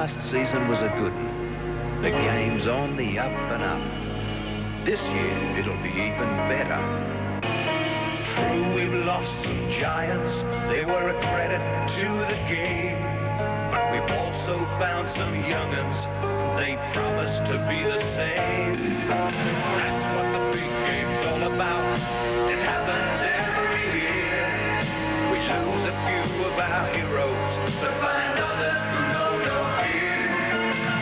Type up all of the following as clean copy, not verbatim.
Last season was a good one. The game's on the up and up. This year it'll be even better. True, we've lost some giants. They were a credit to the game. But we've also found some young'uns. They promise to be the same. That's what the big game's all about. It happens every year. We lose a few of our heroes, but find others who know no fear.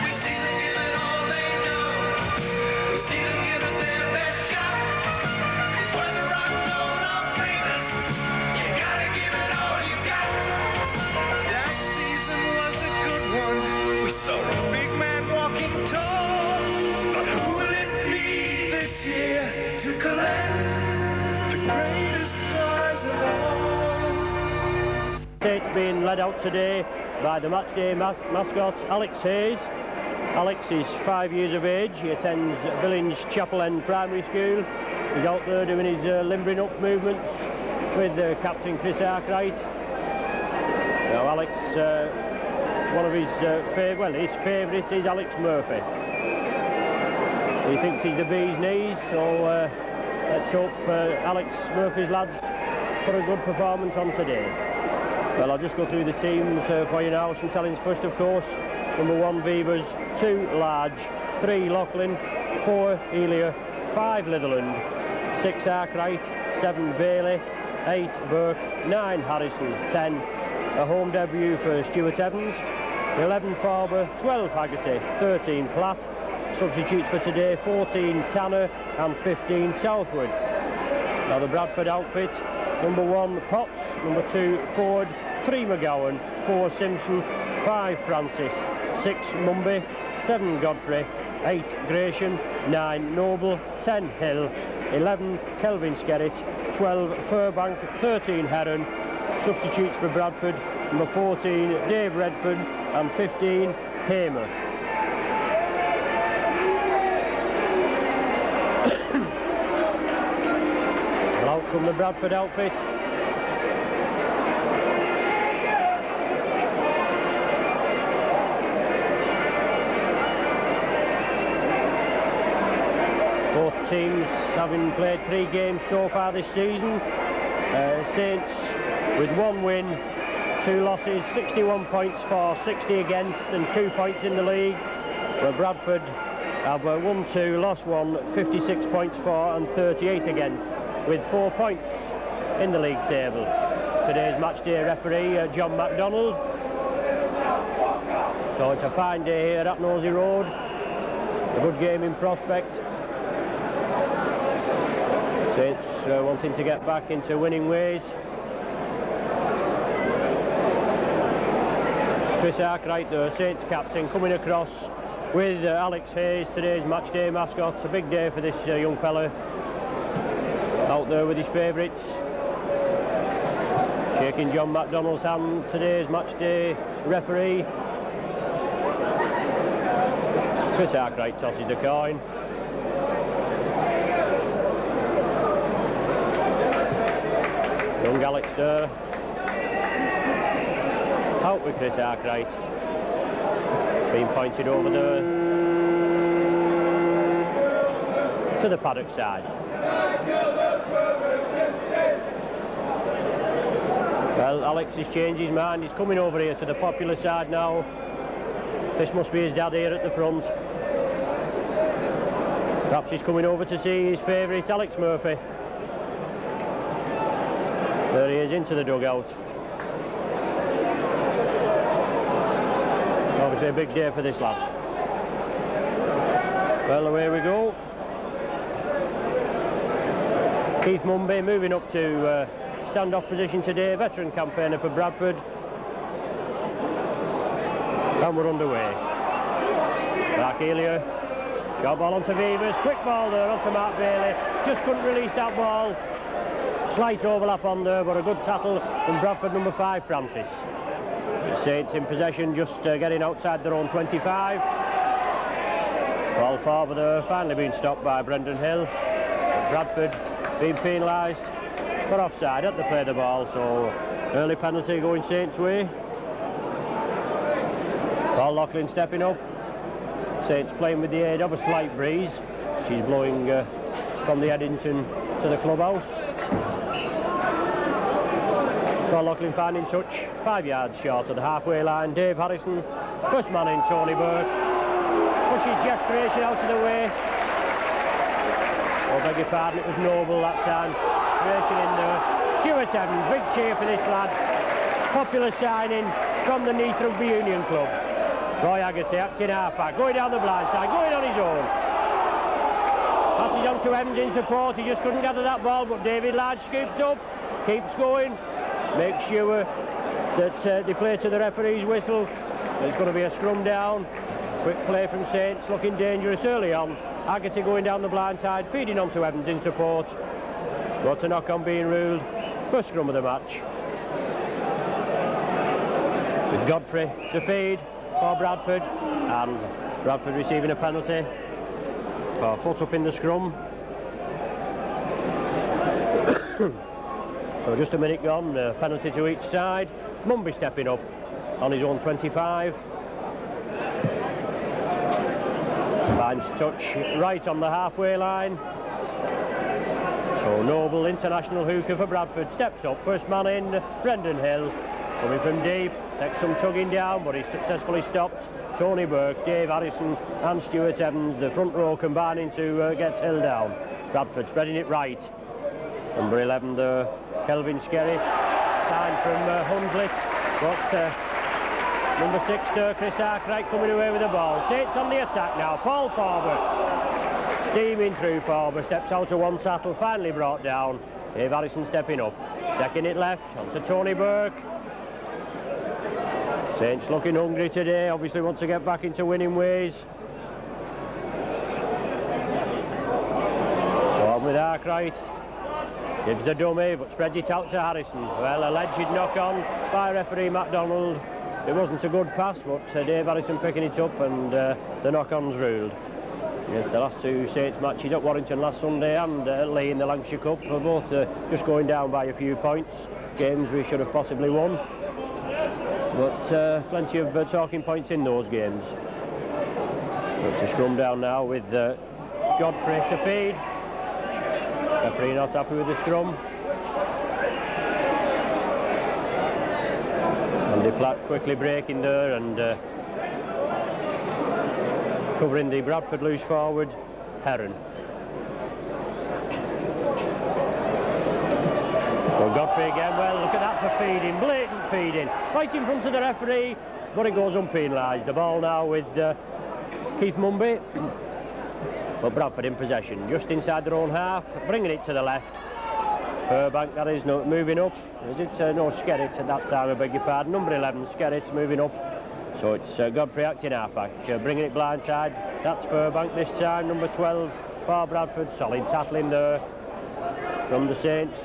We see them give it all they know. We see them give it their best shot. It's whether I'm known or famous. You gotta give it all you got. That season was a good one. We saw a big man walking tall. But who will it be this year to collect the greatest prize of all? It's being led out today by the matchday mascot Alex Hayes. Alex is 5 years of age. He attends Village Chapel End Primary School. He's out there doing his limbering up movements with Captain Chris Arkwright. Now Alex, one of his favourite is Alex Murphy. He thinks he's the bee's knees, so let's hope Alex Murphy's lads put a good performance on today. Well, I'll just go through the teams for you now. St Helens first, of course. Number 1, Beavers. 2, Large. 3, Lachlan. 4, Elia. 5, Litherland. 6, Arkwright. 7, Bailey. 8, Burke. 9, Harrison. 10, a home debut for Stuart Evans. 11, Farber. 12, Haggerty. 13, Platt. Substitutes for today, 14, Tanner. And 15, Southwood. Now the Bradford outfit. Number 1, Potts. Number 2, Ford. 3, McGowan. 4, Simpson. 5, Francis. 6, Mumby. 7, Godfrey. 8, Gratian. 9, Noble. 10, Hill. 11, Kelvin Skerritt. 12, Furbank. 13, Heron. Substitutes for Bradford. Number 14, Dave Redford. And 15, Hamer. Well, out from the Bradford outfit. Both teams having played 3 games so far this season. Saints with 1 win, 2 losses, 61 points for, 60 against, and 2 points in the league. Where Bradford have won 2, lost 1, 56 points for, and 38 against, with 4 points in the league table. Today's match day referee, John MacDonald. So it's a fine day here at Nosey Road. A good game in prospect. Saints wanting to get back into winning ways. Chris Arkwright, the Saints captain, coming across with Alex Hayes, today's match day mascot. It's a big day for this young fella. Out there with his favourites. Shaking John MacDonald's hand, today's match day referee. Chris Arkwright tosses the coin. Young Alex there. Out with Chris Arkwright. Being pointed over there to the paddock side. Well, Alex has changed his mind. He's coming over here to the popular side now. This must be his dad here at the front. Perhaps he's coming over to see his favourite, Alex Murphy. There he is, into the dugout. Obviously a big day for this lad. Well, away we go. Keith Mumby moving up to stand-off position today, veteran campaigner for Bradford. And we're underway. Mark Elia, short ball onto Beavers, quick ball there onto Mark Bailey, just couldn't release that ball. Slight overlap on there, but a good tackle from Bradford number 5, Francis. The Saints in possession, just getting outside their own 25. Ball forward there, finally being stopped by Brendan Hill. Bradford being penalised for offside at the play of the ball, so early penalty going Saints' way. Paul Loughlin stepping up. Saints playing with the aid of a slight breeze. She's blowing from the Eddington to the clubhouse. Paul Loughlin finding touch, 5 yards short of the halfway line. Dave Harrison, first man in, Tony Burke. Pushes Jeff Creation out of the way. Oh, beg your pardon, it was Noble that time. Creation in there. Stuart Evans, big cheer for this lad. Popular signing from the Neath Rugby Union Club. Roy Haggerty acting half-back, going down the blind side, going on his own. Passes on to Evans in support, he just couldn't gather that ball, but David Large scoops up, keeps going, makes sure that they play to the referee's whistle. There's going to be a scrum down. Quick play from Saints, looking dangerous early on. Haggerty going down the blind side, feeding on to Evans in support. But a knock-on being ruled. First scrum of the match. With Godfrey to feed for Bradford, and Bradford receiving a penalty for foot up in the scrum. So just a minute gone, penalty to each side. Mumby stepping up on his own 25. Finds touch right on the halfway line. So Noble, international hooker for Bradford, steps up. First man in, Brendan Hill, coming from deep, takes some tugging down, but he's successfully stopped. Tony Burke, Dave Harrison and Stuart Evans, the front row combining to get Hill down. Bradford spreading it right. Number 11 there, Kelvin Skerry, signed from Hunslet, but number 6 there, Chris Arkwright coming away with the ball. Saints on the attack now, Paul Farber, steaming through. Farber steps out of one tackle, finally brought down. Dave Harrison stepping up, taking it left, onto Tony Burke. Saints looking hungry today, obviously want to get back into winning ways. So on with Arkwright, gives the dummy but spreads it out to Harrison. Well, alleged knock on by referee MacDonald. It wasn't a good pass, but Dave Harrison picking it up, and the knock-on's ruled. Yes, the last two Saints matches at Warrington last Sunday and Lee in the Lancashire Cup were both just going down by a few points. Games we should have possibly won. But plenty of talking points in those games. It's a scrum down now with Godfrey to feed. Referee not happy with the scrum. Andy Platt quickly breaking there and covering the Bradford loose forward, Heron. Well, Godfrey again, well, look at that for feeding, blatant feeding, right in front of the referee, but it goes unpenalised. The ball now with Keith Mumby, but Bradford in possession, just inside their own half, bringing it to the left. Burbank, that is, moving up. Is it? No, Skerritt at that time, I beg your pardon. Number 11, Skerritt's moving up. So it's Godfrey acting halfback, bringing it blindside. That's Burbank this time, number 12 for Bradford. Solid tackling there from the Saints.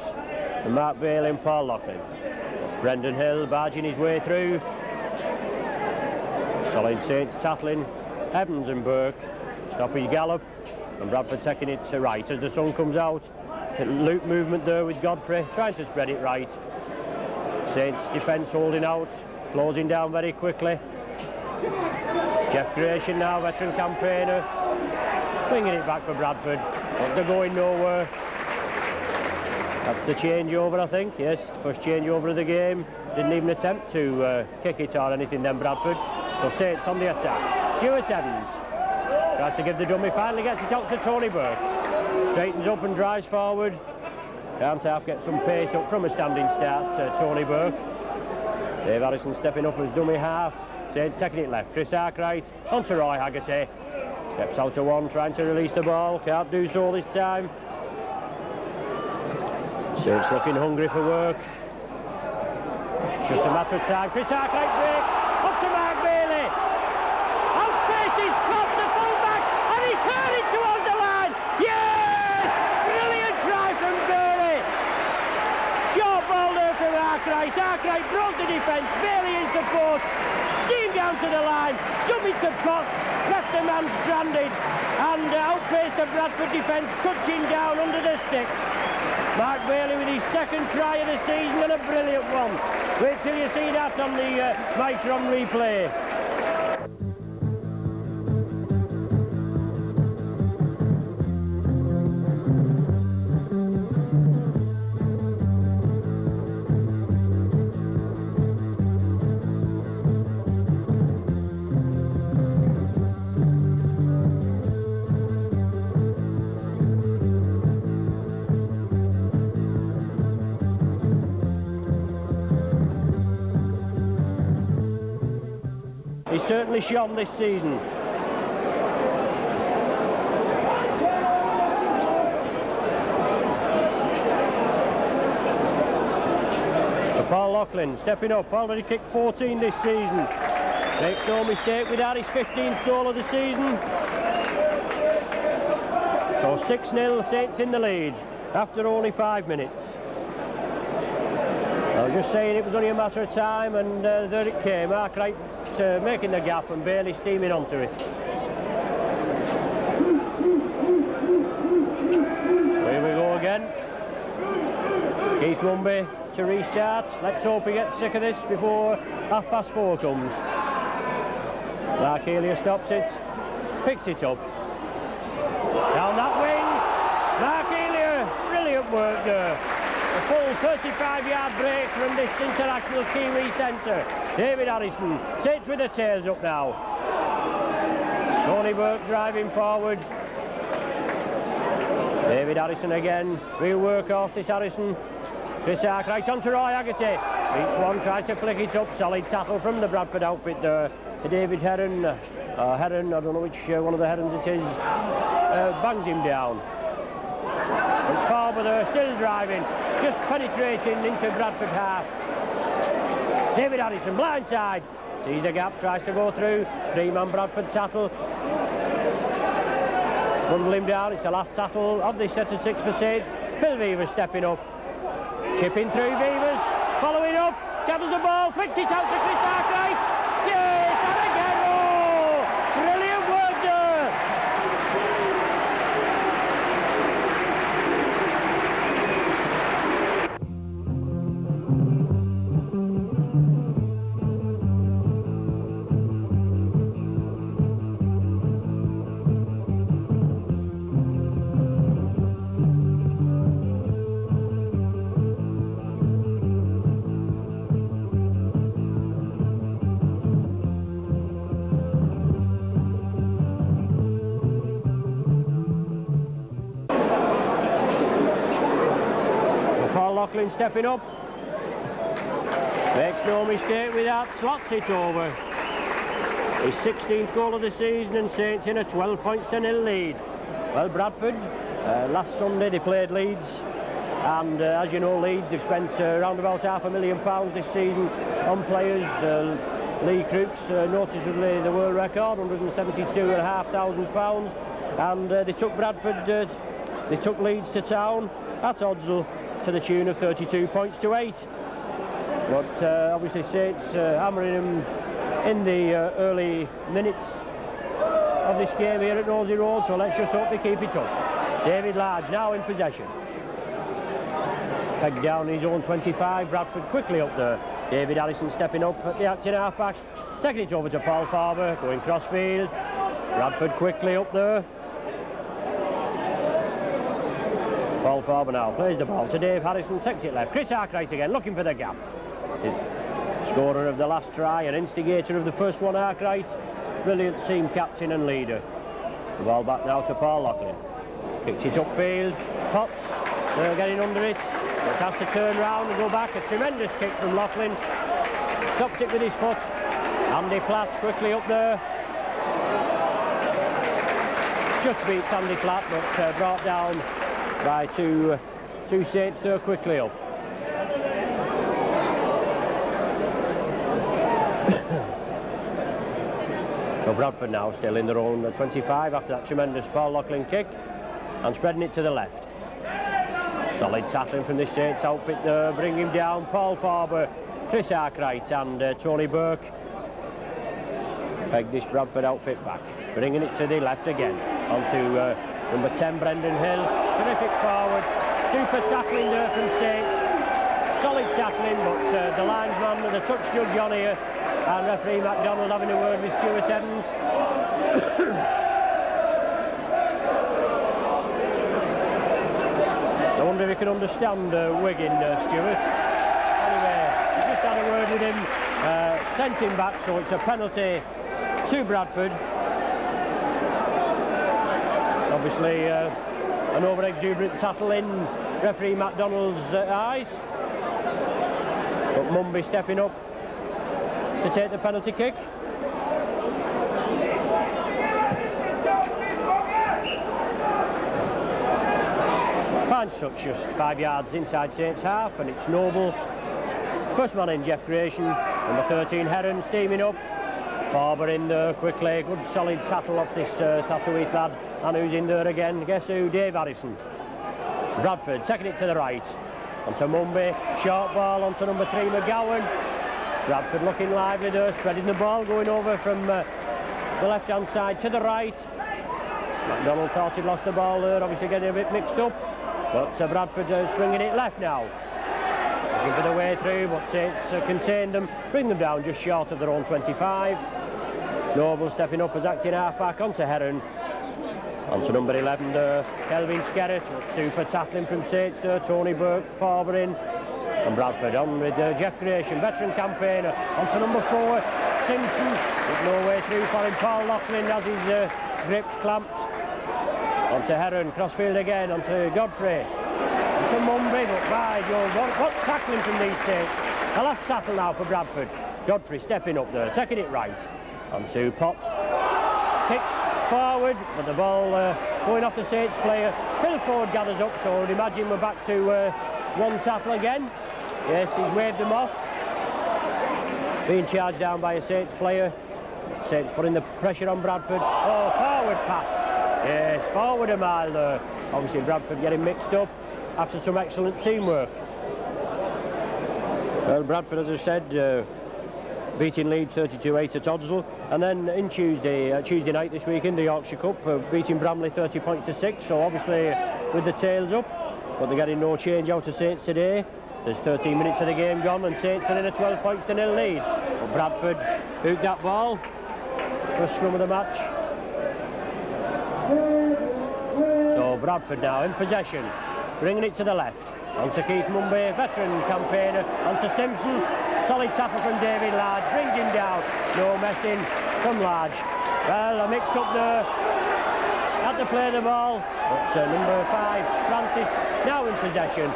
And Mark Bailey and Paul Loughlin. Brendan Hill barging his way through. Solid Saints tackling. Evans and Burke stop his gallop. And Bradford taking it to right as the sun comes out. Loop movement there with Godfrey, trying to spread it right. Saints defence holding out, closing down very quickly. Jeff Creation now, veteran campaigner, bringing it back for Bradford, but they're going nowhere. That's the changeover, I think, yes, first changeover of the game. Didn't even attempt to kick it or anything then, Bradford. So Saints on the attack. Stuart Evans tries to give the dummy, finally gets it out to Tony Burke. Straightens up and drives forward. Can't half get some pace up from a standing start to Tony Burke. Dave Harrison stepping up as dummy half. Saints taking it left. Chris Arkwright onto Roy Haggerty. Steps out to one, trying to release the ball. Can't do so this time. Saints looking hungry for work. Just a matter of time. Chris Arkwright break. Up to Mark Bailey. Out faces Klopp, the fullback, and he's hurling towards the line. Yes! Brilliant try from Bailey. Short ball there from Arkwright. Arkwright broke the defence. Bailey in support. Steamed down to the line. Dummy to Potts. Left the man stranded. And outpaced the Bradford defence, touching down under the sticks. Mark Bailey with his second try of the season and a brilliant one. Wait till you see that on the Micron replay. He's certainly shone this season. So Paul Loughlin stepping up, already kicked 14 this season. Makes no mistake with that, his 15th goal of the season. So 6-0, Saints in the lead after only 5 minutes. I was just saying it was only a matter of time, and there it came. Arkwright making the gap and Bailey steaming onto it. Here we go again. Keith Mumby to restart. Let's hope he gets sick of this before 4:30 comes. Mark Elia stops it, picks it up. Down that wing, Mark Elia, brilliant work there. A full 35-yard break from this international Kiwi centre. David Harrison sits with the tails up now. Tony Burke driving forward. David Harrison again, real workhorse this Harrison. Chris Arkwright onto Roy Haggerty. Each one tries to flick it up, solid tackle from the Bradford outfit there. David Heron, I don't know which one of the Herons it is, bangs him down. It's Farber there, still driving, just penetrating into Bradford half. David Harrison, blindside, sees the gap, tries to go through, 3-man Bradford tackle. Bundle him down, it's the last tackle of this set of 6 for Saints. Phil Beavers stepping up, chipping through Beavers, following up, gathers the ball, flicks it out to Chris Arkwright. Yes, and again, oh, brilliant work there. Loughlin stepping up, makes no mistake with that, slots it over. His 16th goal of the season and Saints in a 12-0 lead. Well, Bradford, last Sunday they played Leeds, and as you know, Leeds have spent around about £500,000 this season on players. Lee Crooks, noticeably the world record, £172,500, and they took Bradford, they took Leeds to town at Oddsall to the tune of 32 points to 8. But obviously Saints hammering them in the early minutes of this game here at Nosey Road, so let's just hope they keep it up. David Large now in possession. Pegged down his own 25, Bradford quickly up there. David Harrison stepping up at the acting half-back, taking it over to Paul Farber, going crossfield. Bradford quickly up there. Paul Farber now plays the ball to Dave Harrison, takes it left. Chris Arkwright again, looking for the gap. The scorer of the last try and instigator of the first one, Arkwright. Brilliant team captain and leader. The ball back now to Paul Loughlin. Kicks it upfield, Potts, they're getting under it. But has to turn round and go back. A tremendous kick from Loughlin. Stops it with his foot. Andy Platt quickly up there. Just beats Andy Platt, but brought down by two Saints there quickly up. So Bradford now still in their own 25 after that tremendous Paul Loughlin kick and spreading it to the left. Solid tackling from this Saints outfit there, bring him down. Paul Farber, Chris Arkwright and Tony Burke peg this Bradford outfit back, bringing it to the left again onto number 10 Brendan Hill. Terrific forward, super tackling there from Saints, solid tackling, but the linesman with a touch judge on here and referee MacDonald having a word with Stuart Evans. I wonder if you can understand Wigan, Stuart. Anyway, he just had a word with him, sent him back, so it's a penalty to Bradford. Obviously an over-exuberant tackle in referee MacDonald's eyes. But Mumby stepping up to take the penalty kick. finds touch just 5 yards inside Saints half, and it's Noble. First man in, Jeff Grayson. Number 13, Heron, steaming up. Barber in there quickly. Good solid tackle off this Tatooine lad. And who's in there again? Guess who? Dave Harrison. Bradford taking it to the right. Onto Mumby. Short ball onto number 3, McGowan. Bradford looking lively there, spreading the ball, going over from the left-hand side to the right. McDonald thought he'd lost the ball there, obviously getting a bit mixed up. But Bradford swinging it left now. Looking for the way through, but Saints contained them, bring them down just short of their own 25. Noble stepping up as acting half-back onto Heron. Onto number 11 there, Kelvin Skerritt. Super tackling from Saints there, Tony Burke farbering. And Bradford on with Jeff Grayson, veteran campaigner. Onto number 4, Simpson. With no way through for him. Paul Loughlin has his grip clamped. Onto Heron, crossfield again, onto Godfrey. Onto Mumby, but by Jones. What tackling from these Saints? The last tackle now for Bradford. Godfrey stepping up there, taking it right. Onto Potts. Kicks forward, but the ball going off the Saints player. Phil Ford gathers up, so I'd imagine we're back to one tackle again. Yes, he's waved them off. Being charged down by a Saints player. Saints putting the pressure on Bradford. Oh, forward pass. Yes, forward a mile there. Obviously Bradford getting mixed up after some excellent teamwork. Well, Bradford, as I said, beating Leeds 32-8 at Oddsall, and then in Tuesday night this week in the Yorkshire Cup, beating Bramley 30 points to 6. So obviously with the tails up, but they're getting no change out of Saints today. There's 13 minutes of the game gone, and Saints are in a 12 points to 0 lead. But Bradford hooked that ball. First scrum of the match. So Bradford now in possession, bringing it to the left. Onto Keith Mumby, veteran campaigner. Onto Simpson. Solid tackle from David Large, brings him down. No messing from Large. Well, a mix up there. Had to play the ball, but number 5, Francis, now in possession.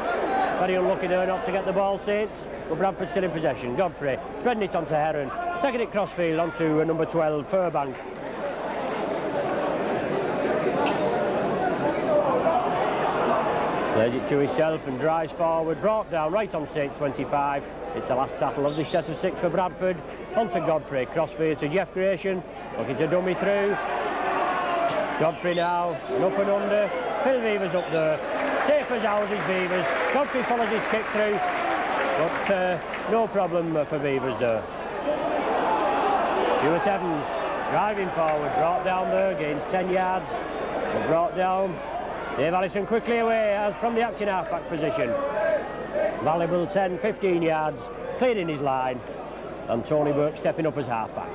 Very unlucky there not to get the ball, Saints, but Bradford still in possession. Godfrey spreading it onto Heron, taking it crossfield onto number 12, Furbank. Plays it to himself and drives forward, brought down right on Saints 25. It's the last tackle of the set of 6 for Bradford. Onto Godfrey, crossfield to Jeff Grayson, looking to dummy through. Godfrey now, and up and under. Phil Beavers up there. Safe as houses, Beavers. Godfrey follows his kick through, but no problem for Beavers there. Stuart Evans driving forward, brought down there, gains 10 yards, but brought down. Dave Allison quickly away as from the acting half-back position. Valuable 10, 15 yards, clearing his line, and Tony Burke stepping up as half-back.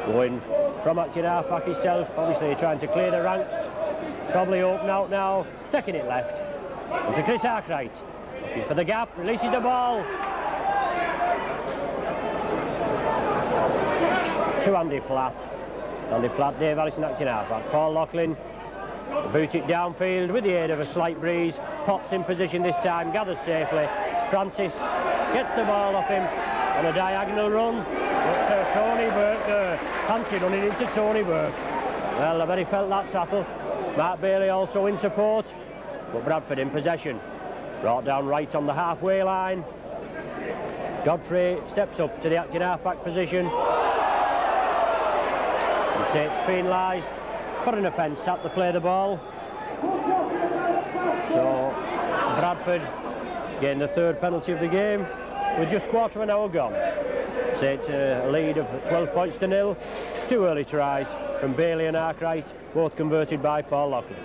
Going from acting half-back himself, obviously trying to clear the ranks. Probably open out now, taking it left. Into Chris Arkwright, looking for the gap, releases the ball. To Andy Platt. Andy Platt, Dave Allison acting half-back. Paul Loughlin, boot it downfield with the aid of a slight breeze. Potts in position this time, gathers safely. Francis gets the ball off him on a diagonal run. But Tony Burke there, fancy running into Tony Burke. Well, I bet he felt that tackle. Mark Bailey also in support, but Bradford in possession. Brought down right on the halfway line. Godfrey steps up to the acting half-back position. And Saints penalised for an offence at the play of the ball. So Bradford getting the 3rd penalty of the game with just quarter of an hour gone. Saints a lead of 12 points to 0. 2 early tries from Bailey and Arkwright, both converted by Paul Loughlin.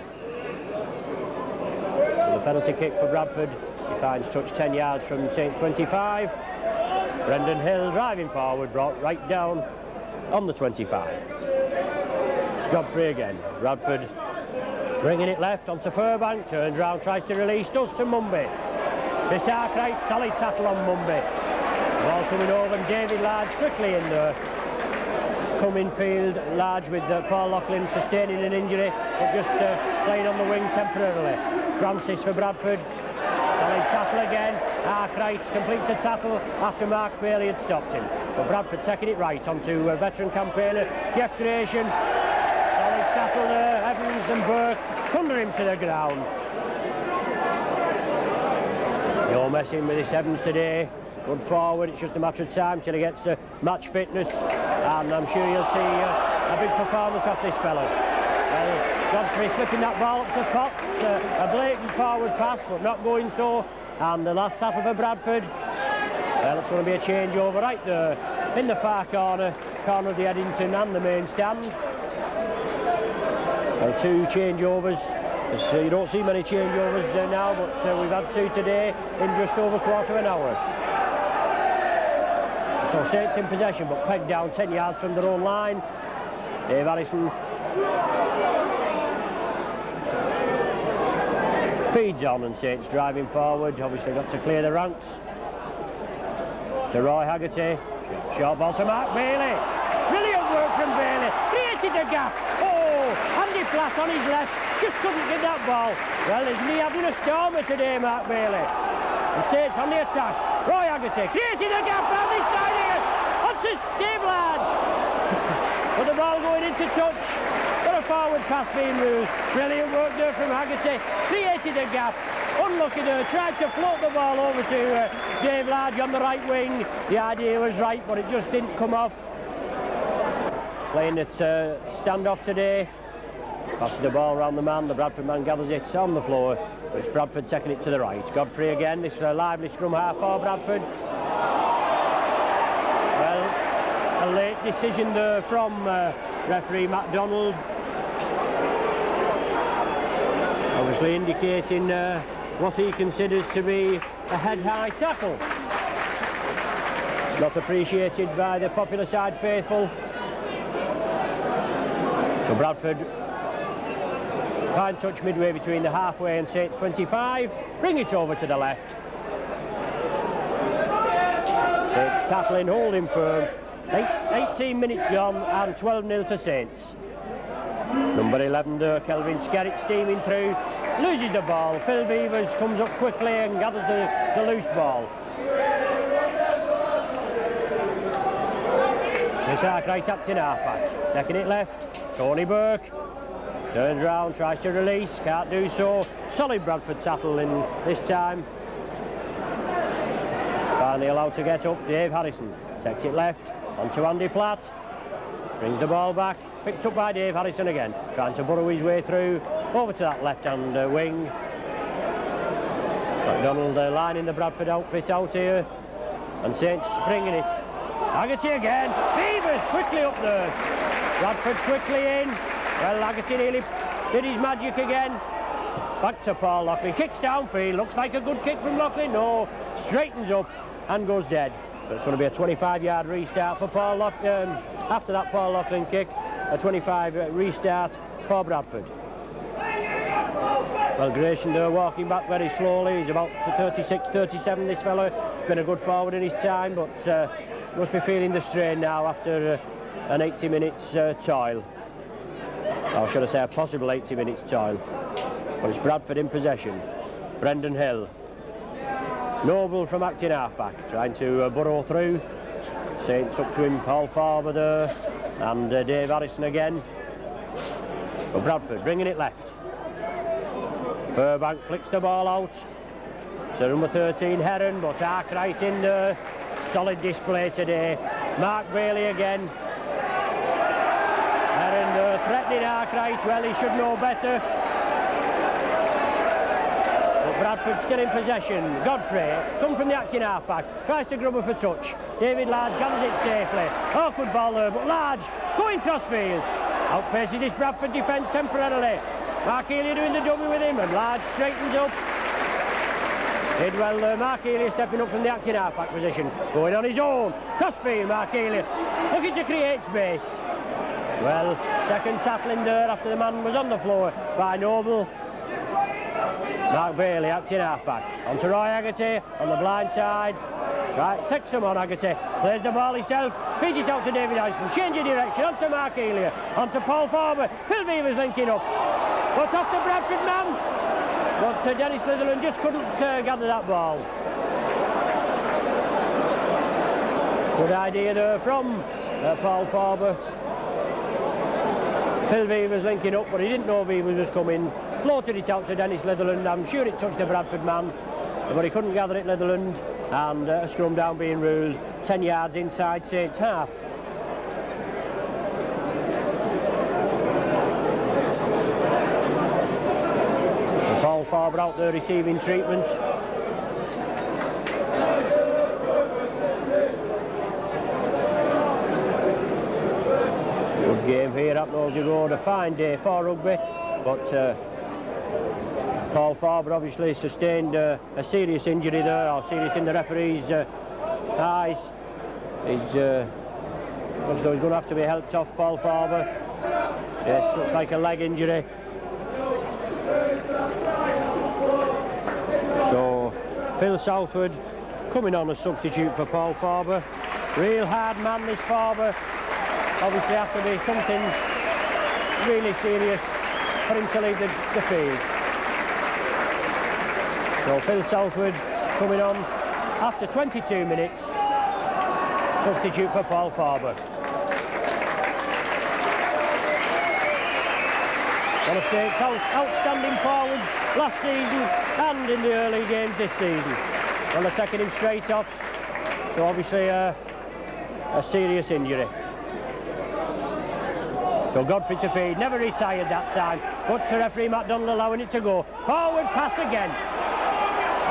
The penalty kick for Bradford, he finds touch 10 yards from Saints 25. Brendan Hill driving forward, brought right down on the 25. Godfrey again. Bradford bringing it left onto Furbank, turns round, tries to release, does to Mumby. This Arkwright, solid tackle on Mumby. Ball coming over, and David Large quickly in there. Coming field, Large with Paul Loughlin sustaining an injury, but just playing on the wing temporarily. Francis for Bradford. Solid tackle again. Arkwright completes the tackle after Mark Bailey had stopped him. But Bradford taking it right onto veteran campaigner Jeff Grayson. Solid tackle there. Evans and Burke under him to the ground. No messing with this Evans today. Good forward, it's just a matter of time till he gets to match fitness, and I'm sure you'll see a big performance off this fellow. Well, Godfrey slipping that ball up to Potts, a blatant forward pass, but not going so. And the last tackle for Bradford. Well, it's going to be a changeover right there in the far corner of the Eddington and the main stand. Well, two changeovers. You don't see many changeovers now, but we've had two today in just over a quarter of an hour. So Saints in possession, but pegged down 10 yards from their own line. Dave Harrison feeds on, and Saints driving forward. Obviously got to clear the ranks. To Roy Haggerty. Short ball to Mark Bailey. Brilliant work from Bailey. Created the gap. Oh, Andy Flatt on his left. Just couldn't get that ball. Well, isn't he having a stormer today, Mark Bailey? And Saints on the attack. Roy Haggerty creating a gap round this side here. Onto Dave Large. But the ball going into touch. Got a forward pass being moved. Brilliant work there from Haggerty. Created a gap. Unlucky there. Tried to float the ball over to Dave Large on the right wing. The idea was right, but it just didn't come off. Playing at standoff today. Passes the ball around the man. The Bradford man gathers it on the floor. It's Bradford taking it to the right. Godfrey again. This lively scrum half for Bradford. Well, a late decision there from referee MacDonald. Obviously indicating what he considers to be a head-high tackle. Not appreciated by the popular side faithful. So Bradford fine touch midway between the halfway and Saints 25. Bring it over to the left. Saints tackling, holding firm. 18 minutes gone and 12-0 to Saints. Number 11 there, Kelvin Skerritt steaming through. Loses the ball. Phil Beavers comes up quickly and gathers the loose ball. This Arkwright acting halfback. Taking it left. Tony Burke. Turns round, tries to release, can't do so. Solid Bradford tackle in this time. Finally allowed to get up, Dave Harrison. Takes it left, onto Andy Platt. Brings the ball back, picked up by Dave Harrison again. Trying to burrow his way through, over to that left-hand wing. MacDonald lining the Bradford outfit out here. And Saints bringing it. Haggerty again, Beavers quickly up there. Bradford quickly in. Well, Haggerty nearly did his magic again. Back to Paul Lockley. Kicks downfield. Looks like a good kick from Lockley. No. Straightens up and goes dead. But it's going to be a 25-yard restart for Paul Lockley. After that Paul Lockley kick, a 25 restart for Bradford. Well, Grayson there walking back very slowly. He's about 36, 37, this fellow. Been a good forward in his time, but must be feeling the strain now after an 80 minutes toil. Or should I say a possible 80 minutes toil. But it's Bradford in possession. Brendan Hill. Noble from acting halfback, trying to burrow through. Saints up to him, Paul Farber there. And Dave Harrison again. But Bradford bringing it left. Burbank flicks the ball out. So number 13, Heron, but Arkwright in there. Solid display today. Mark Bailey again. Heron threatening Arkwright. Well, he should know better. But Bradford still in possession. Godfrey, come from the acting halfback. Tries to grub her for touch. David Large gathers it safely. Awkward ball there, but Large going crossfield. Outpaces this Bradford defence temporarily. Mark Healy doing the dummy with him, and Large straightens up. Did well there, Mark Healy stepping up from the acting halfback position. Going on his own. Crossfield, Mark Healy. Looking to create space. Well, second tackling there after the man was on the floor by Noble. Mark Bailey, acting halfback. On to Roy Haggerty on the blind side. Right, takes him on Haggerty. Plays the ball himself. Feeds it out to David Harrison. Change of direction. On to Mark Healy. On to Paul Farber. Phil Beavers linking up. But off the Bradford man. But Dennis Litherland just couldn't gather that ball. Good idea there from Paul Farber. Phil Beavers linking up, but he didn't know Beavers was coming. Floated it out to Dennis Litherland. I'm sure it touched the Bradford man. but he couldn't gather it, Netherland, and a scrum down being ruled 10 yards inside Saints half. And Paul Farber out there receiving treatment. Good game here at Nosey Road, a fine day for rugby, but Paul Farber obviously sustained a serious injury there, or serious in the referee's eyes. Looks though he's going to have to be helped off, Paul Farber. Yes, looks like a leg injury. So Phil Southwood coming on as substitute for Paul Farber. Real hard man, this Farber. Obviously have to be something really serious for him to leave the field. So Phil Southwood coming on after 22 minutes, substitute for Paul Farber. One of Saints' outstanding forwards last season and in the early games this season. Well, they're taking him straight off, so obviously a serious injury. So Godfrey to feed, never retired that time, but to referee MacDonald allowing it to go. Forward pass again.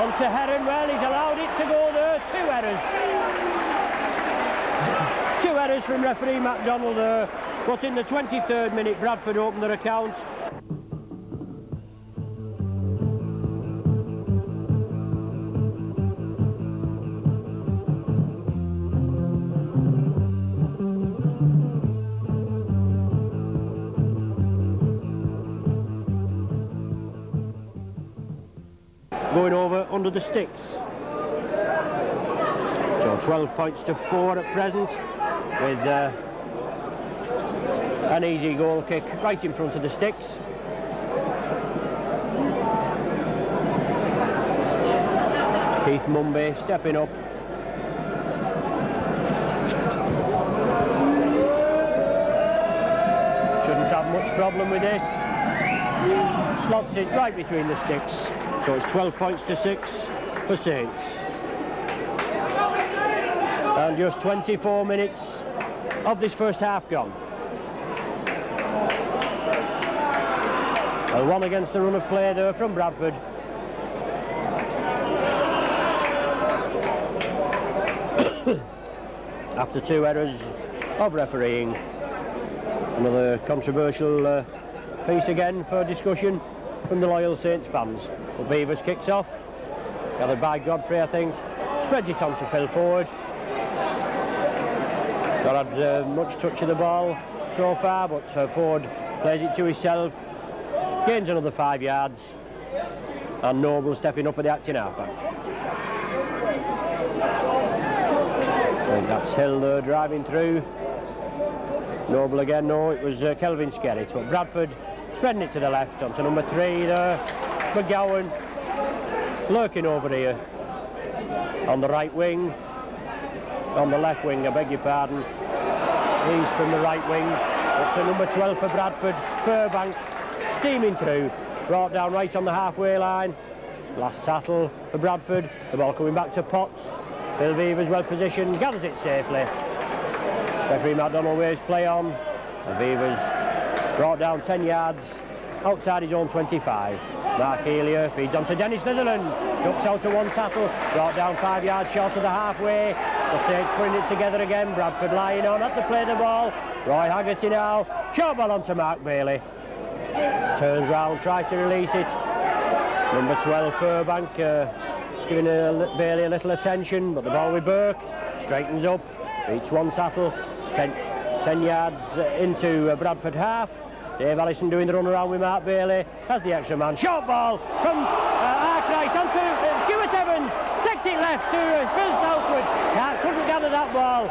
On to Heron, well, he's allowed it to go there. 2 errors. 2 errors from referee MacDonald there. But in the 23rd minute, Bradford opened their account. Going over under the sticks. So 12 points to 4 at present, with an easy goal kick right in front of the sticks. Keith Mumby stepping up. Shouldn't have much problem with this. Slots it right between the sticks. So it's 12 points to 6 for Saints. And just 24 minutes of this first half gone. A 1 against the run of play there from Bradford. After 2 errors of refereeing. Another controversial piece again for discussion from the loyal Saints fans. But Beavers kicks off, gathered by Godfrey, I think. Spreads it on to Phil Ford. Not had much touch of the ball so far, but Ford plays it to himself, gains another 5 yards, and Noble stepping up at the acting halfback. I think that's Hill there driving through. Noble again, no, it was Kelvin Skerritt, but Bradford spreading it to the left onto number 3 there. McGowan lurking over here on the right wing, on the left wing, I beg your pardon. He's from the right wing, up to number 12 for Bradford, Furbank, steaming through, brought down right on the halfway line. Last tackle for Bradford, the ball coming back to Potts. Phil Beavers well positioned, gathers it safely. Referee MacDonald waves play on, and Beavers brought down 10 yards outside his own 25. Mark Healy feeds on to Dennis Netherland, ducks out to 1 tackle, brought down 5 yards short of the halfway. The Saints putting it together again, Bradford lying on, at the play the ball. Roy Haggerty now, short ball on to Mark Bailey. Turns round, tries to release it. Number 12 Furbank giving Bailey a little attention, but the ball with Burke, straightens up, beats 1 tackle, 10 yards into Bradford half. Dave Allison doing the run around with Mark Bailey, has the extra man. Short ball from Arkwright onto Stuart Evans, takes it left to Phil Southwood. Couldn't gather that ball.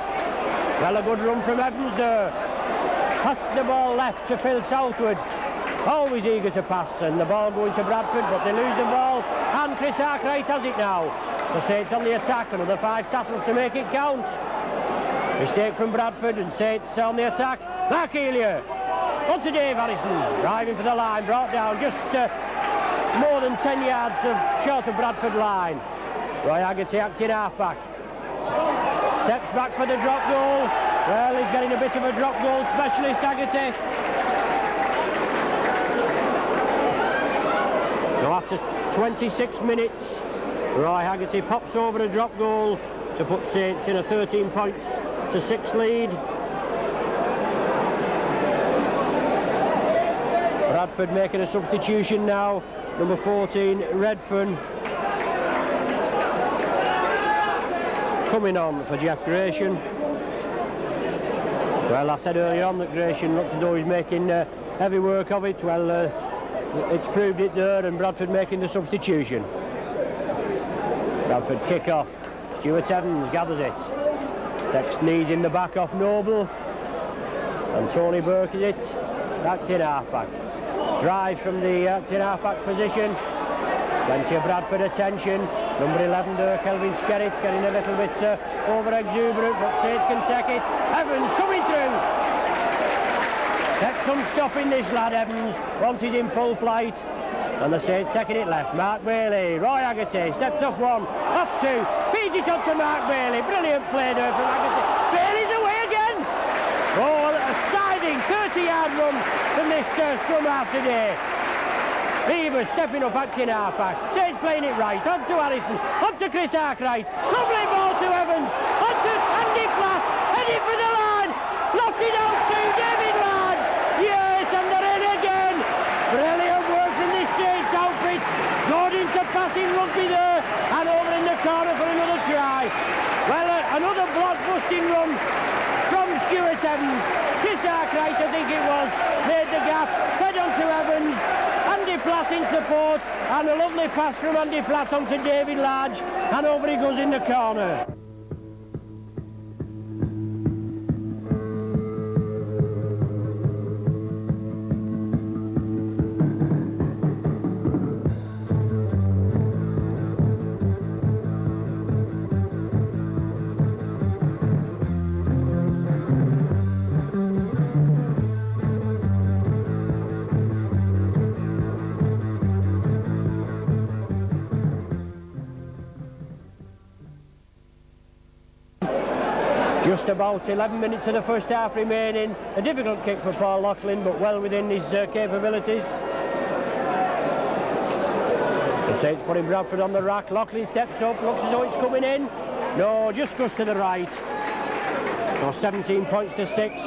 Well, a good run from Evans there. Passed the ball left to Phil Southwood. Always eager to pass, and the ball going to Bradford, but they lose the ball, and Chris Arkwright has it now. So Saints on the attack, another 5 tackles to make it count. Mistake from Bradford, and Saints on the attack. Mark Healy on to Dave Allison, driving for the line, brought down just more than 10 yards short of Bradford line. Roy Haggerty acting half-back. Steps back for the drop goal. Well, he's getting a bit of a drop goal specialist, Haggerty. So after 26 minutes, Roy Haggerty pops over a drop goal to put Saints in a 13 points to 6 lead. Bradford making a substitution now. Number 14, Redfern, coming on for Jeff Gratian. Well, I said earlier on that Gratian looked as though he's making heavy work of it. Well, it's proved it there, and Bradford making the substitution. Bradford kick off. Stuart Evans gathers it. Takes knees in the back off Noble. And Tony Burke is it. Acting half-back. Drive from the acting half-back position. Plenty of Bradford attention. Number 11 there, Kelvin Skerritt, getting a little bit over-exuberant, but Saints can take it. Evans coming through. Takes some stopping this lad, Evans, once he's in full flight. And the Saints taking it left. Mark Bailey, Roy Haggerty, steps off one, up two, feeds it on to Mark Bailey. Brilliant play there from Haggerty. Bailey's away again. Oh, a siding 30-yard run from this scrum half today. Beavers stepping up, acting half-back. Saints playing it right, on to Allison, on to Chris Arkwright. Lovely ball to Evans, on to Andy Platt, heading for the line. Knocked it out to David Large. Yes, and they're in again. Brilliant work from this Saints outfit. Going into passing rugby there, and over in the corner for another try. Well, another block-busting run from Stuart Evans. Chris Arkwright, I think it was, made the gap, fed on to Evans. Andy Platt in support, and a lovely pass from Andy Platt onto David Large, and over he goes in the corner. Just about 11 minutes of the first half remaining. A difficult kick for Paul Loughlin, but well within his capabilities. So Saints putting Bradford on the rack. Loughlin steps up, looks as though it's coming in. No, just goes to the right. So 17 points to 6.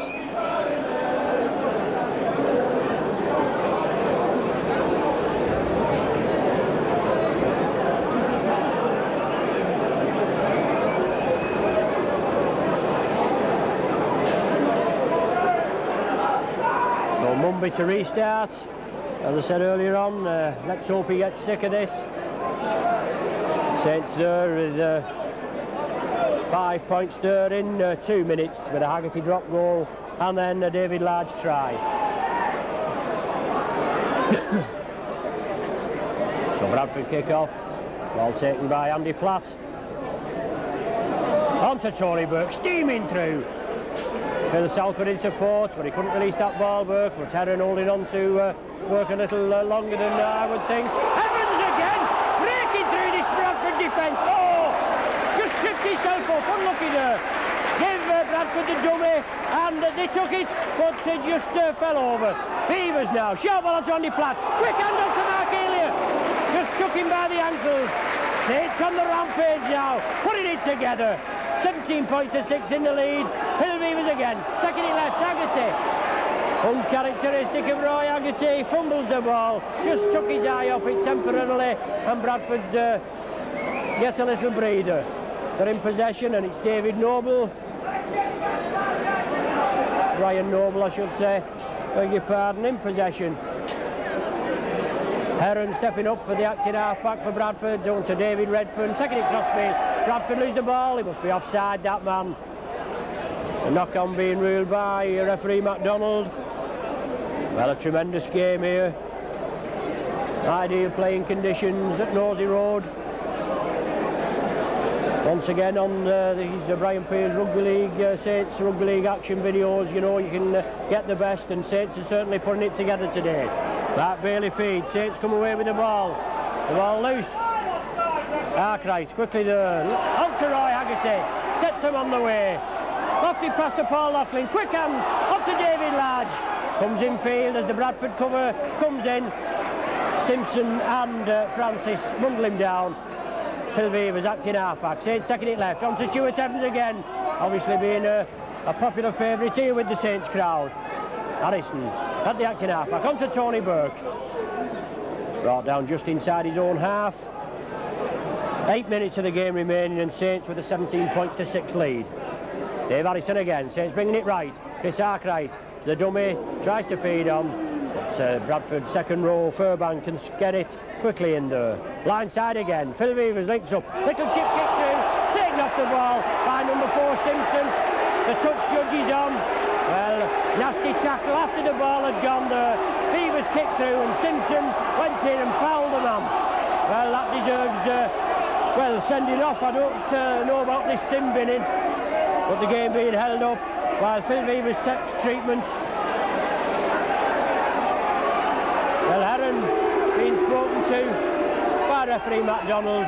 Mumby to restart. As I said earlier on, let's hope he gets sick of this. Saints there with 5 points there in 2 minutes with a Haggerty drop goal and then a David Large try. So Bradford kick off, ball taken by Andy Platt. On to Tony Burke, steaming through. Phil Southwood in support, but he couldn't release that ball, Burke, but Heron holding on to Burke a little longer than I would think. Evans again, breaking through this Bradford defence. Oh, just tripped himself up, unlucky there. Gave Bradford the dummy, and they took it, but just fell over. Beavers now, short ball onto Andy Platt. Quick handle to Mark Elia, just took him by the ankles. Saints on the rampage now, putting it together. 17 points to 6 in the lead. Hill Beavers again, taking it left, Haggerty. Uncharacteristic of Roy Haggerty, fumbles the ball, just took his eye off it temporarily, and Bradford gets a little breather. They're in possession, and it's David Noble. Brian Noble, I should say. Beg your pardon, in possession. Heron stepping up for the acting half-back for Bradford, down to David Redfern, taking it crossfield. Bradford lose the ball, he must be offside, that man. The knock-on being ruled by referee MacDonald. Well, a tremendous game here. Ideal playing conditions at Nosey Road. Once again on these Brian Pear's Rugby League, Saints Rugby League action videos, you know, you can get the best, and Saints are certainly putting it together today. That Bailey feed, Saints come away with the ball loose. Arkwright quickly there. Out to Roy Haggerty. Sets him on the way. Lofty pass to Paul Loughlin. Quick hands. Up to David Large. Comes in field as the Bradford cover comes in. Simpson and Francis bundle him down. Phil Weaver's acting half-back. Saints taking it left. On to Stuart Evans again. Obviously being a popular favourite here with the Saints crowd. Harrison at the acting half-back. On to Tony Burke. Brought down just inside his own half. 8 minutes of the game remaining and Saints with a 17 points to 6 lead. Dave Harrison again. Saints bringing it right. Chris Arkwright. The dummy tries to feed on. But Bradford second row. Furbank can get it quickly in there. Line side again. Phil Weaver's links up. Little chip kick through. Taken off the ball by number 4 Simpson. The touch judge is on. Well, nasty tackle after the ball had gone there. Weaver's kicked through and Simpson went in and fouled the man. Well, that deserves, sending off. I don't know about this sim binning, but the game being held up while Phil Weaver's takes treatment. Well, Heron being spoken to by referee MacDonald,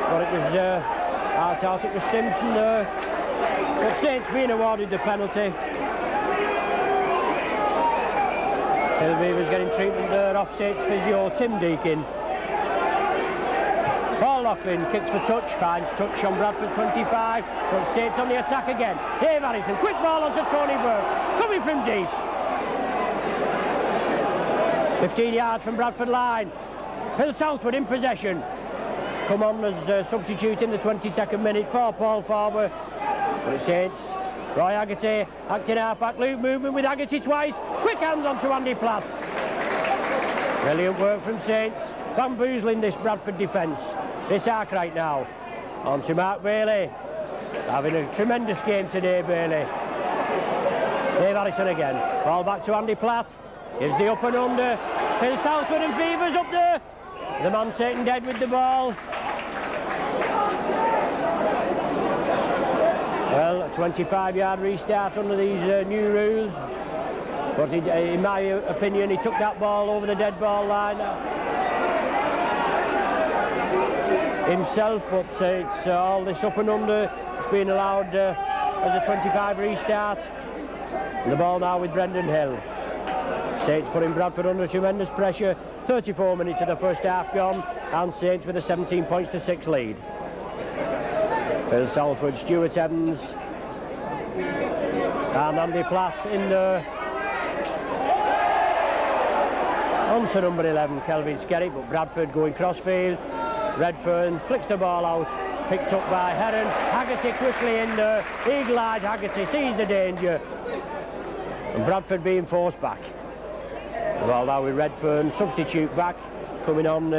but it was, I thought it was Simpson there. But Saints being awarded the penalty. Phil Weaver's getting treatment there off Saints physio Tim Deakin. Paul Loughlin kicks for touch, finds touch on Bradford 25. But Saints on the attack again. Dave Harrison, quick ball onto Tony Burke, coming from deep. 15 yards from Bradford line. Phil Southwood in possession. Come on as a substitute in the 22nd minute for Paul Forward. But it's Saints. Roy Haggerty, acting half-back, loop movement with Haggerty twice. Quick hands onto Andy Platt. Brilliant work from Saints. Bamboozling this Bradford defence. This Arkwright now. On to Mark Bailey. Having a tremendous game today, Bailey. Dave Harrison again. Ball back to Andy Platt. Gives the up and under. Phil Southwood and Beavers up there. The man taken dead with the ball. Well, a 25-yard restart under these new rules. But in my opinion, he took that ball over the dead ball line himself. But it's all this up and under. It's been allowed as a 25 restart. And the ball now with Brendan Hill. Saints putting Bradford under tremendous pressure. 34 minutes of the first half gone, and Saints with a 17 points to 6 lead. Phil Southwood, Stuart Evans, and Andy Platt in there. On to number 11, Kelvin Skerritt, but Bradford going crossfield. Redfern flicks the ball out, picked up by Heron. Haggerty quickly in there. Eagle-eyed Haggerty sees the danger, and Bradford being forced back. Well, now with Redfern, substitute back, coming on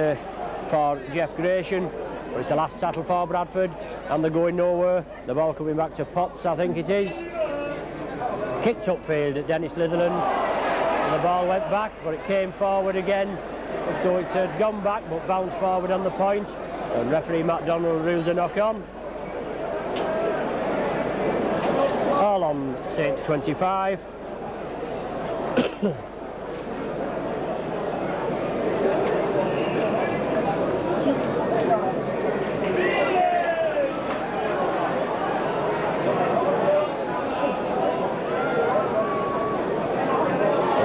for Jeff Gratian. But it's the last tackle for Bradford, and they're going nowhere. The ball coming back to Potts, I think it is. Kicked upfield at Dennis Litherland. And the ball went back, but it came forward again. As though it had gone back, but bounced forward on the point. And referee MacDonald rules a knock-on. All on Saints 25.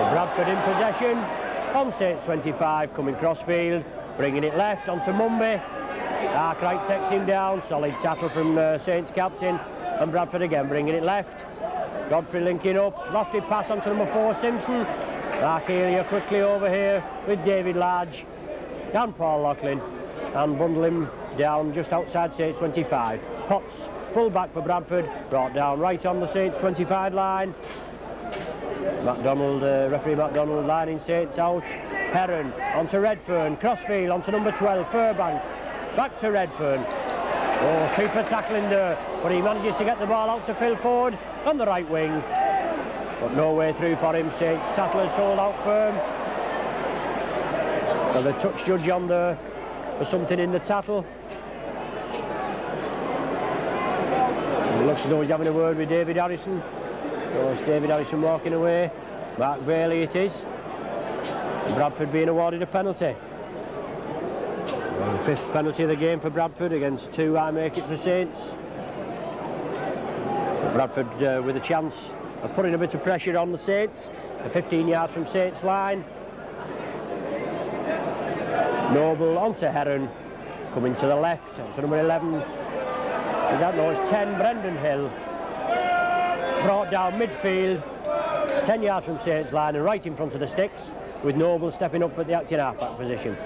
Bradford in possession. On Saints 25, coming crossfield, bringing it left onto Mumby. Arkwright takes him down. Solid tackle from Saints captain. And Bradford again bringing it left. Godfrey linking up. Lofty pass onto number 4 Simpson. Arkelia quickly over here with David Large and Paul Loughlin, and bundle him down just outside Saints 25. Potts full back for Bradford, brought down right on the Saints 25 line. MacDonald, referee MacDonald lining Saints out. Heron onto Redfern, crossfield onto number 12 Furbank, back to Redfern. Oh, super tackling there, but he manages to get the ball out to Phil Ford on the right wing, but no way through for him. Saints tattlers hold out firm. So the touch judge on there for something in the tattle. It looks as though he's having a word with David Harrison. So it's David Harrison walking away. Mark Bailey it is. Bradford being awarded a penalty. Well, the fifth penalty of the game for Bradford against 2 I make it for Saints. Bradford with a chance of putting a bit of pressure on the Saints. 15 yards from Saints line. Noble onto Heron, coming to the left, onto number 11. I don't know, it's 10, Brendan Hill. Brought down midfield, 10 yards from Saints line and right in front of the sticks, with Noble stepping up at the acting half-back position.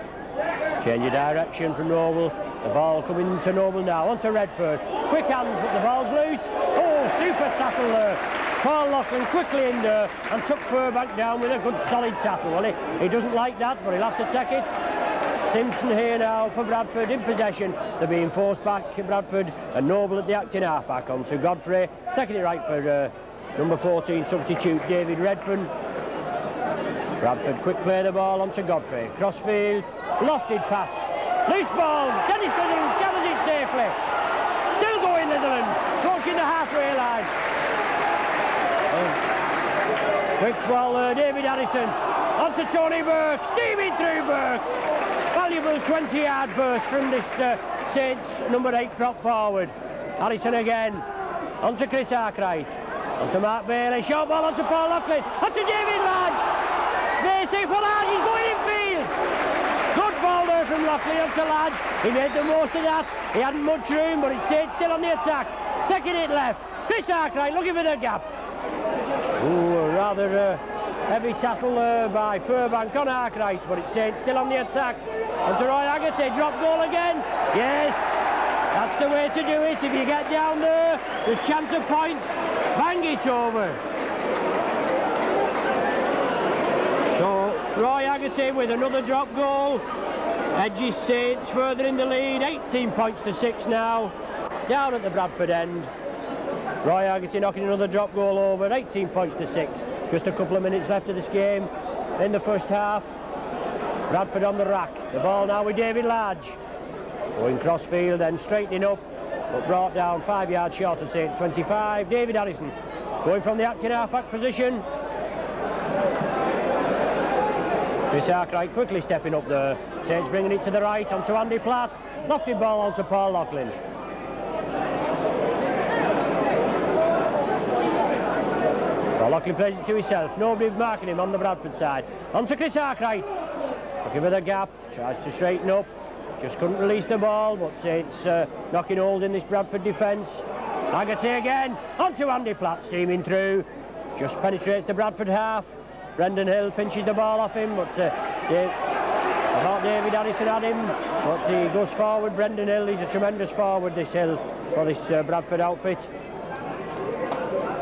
Change of direction from Noble. The ball coming to Noble now, onto Redford. Quick hands, but the ball's loose. Oh, super tackle there. Paul Loughlin quickly in there and took Furbank down with a good solid tackle. Well, he doesn't like that, but he'll have to take it. Simpson here now for Bradford in possession. They're being forced back, Bradford, and Noble at the acting half-back onto Godfrey. Taking it right for number 14 substitute David Redfern. Bradford quick play the ball onto Godfrey. Crossfield, lofted pass. Loose ball, Dennis Litherland gathers it safely. Still going Litherland, approaching the halfway line. Quick ball there, David Addison. Onto Tony Burke, steaming through Burke. Valuable 20-yard burst from this Saints number 8 prop forward. Addison again, onto Chris Arkwright. Onto Mark Bailey, short ball onto Paul Loughlin. Onto David Lodge. Spacey for Lodge, he's going in field. Good ball there from Loughlin onto Lodge. He made the most of that. He hadn't much room, but it's Saints still on the attack. Taking it left. Chris Arkwright looking for the gap. Ooh, a rather heavy tackle by Furbank on Arkwright, but it's Saints still on the attack. Onto Roy Haggerty, drop goal again. Yes, that's the way to do it. If you get down there, there's chance of points. Bang it over. So Roy Haggerty with another drop goal. Edges Saints further in the lead. 18 points to 6 now. Down at the Bradford end. Roy Haggerty knocking another drop goal over. 18 points to 6. Just a couple of minutes left of this game in the first half. Bradford on the rack. The ball now with David Lodge. Going crossfield, then straightening up, but brought down 5 yards short of Saints 25. David Addison going from the acting half-back position. Chris Arkwright quickly stepping up there. Saints bringing it to the right onto Andy Platt. Lofted ball onto Paul Loughlin. Paul Loughlin plays it to himself. Nobody marking him on the Bradford side. Onto Chris Arkwright. Looking for the gap. Tries to straighten up. Just couldn't release the ball, but Saints knocking hold in this Bradford defence. Haggerty again, onto Andy Platt, steaming through. Just penetrates the Bradford half. Brendan Hill pinches the ball off him, but I thought David Addison had him, but he goes forward. Brendan Hill, he's a tremendous forward, this Hill, for this Bradford outfit.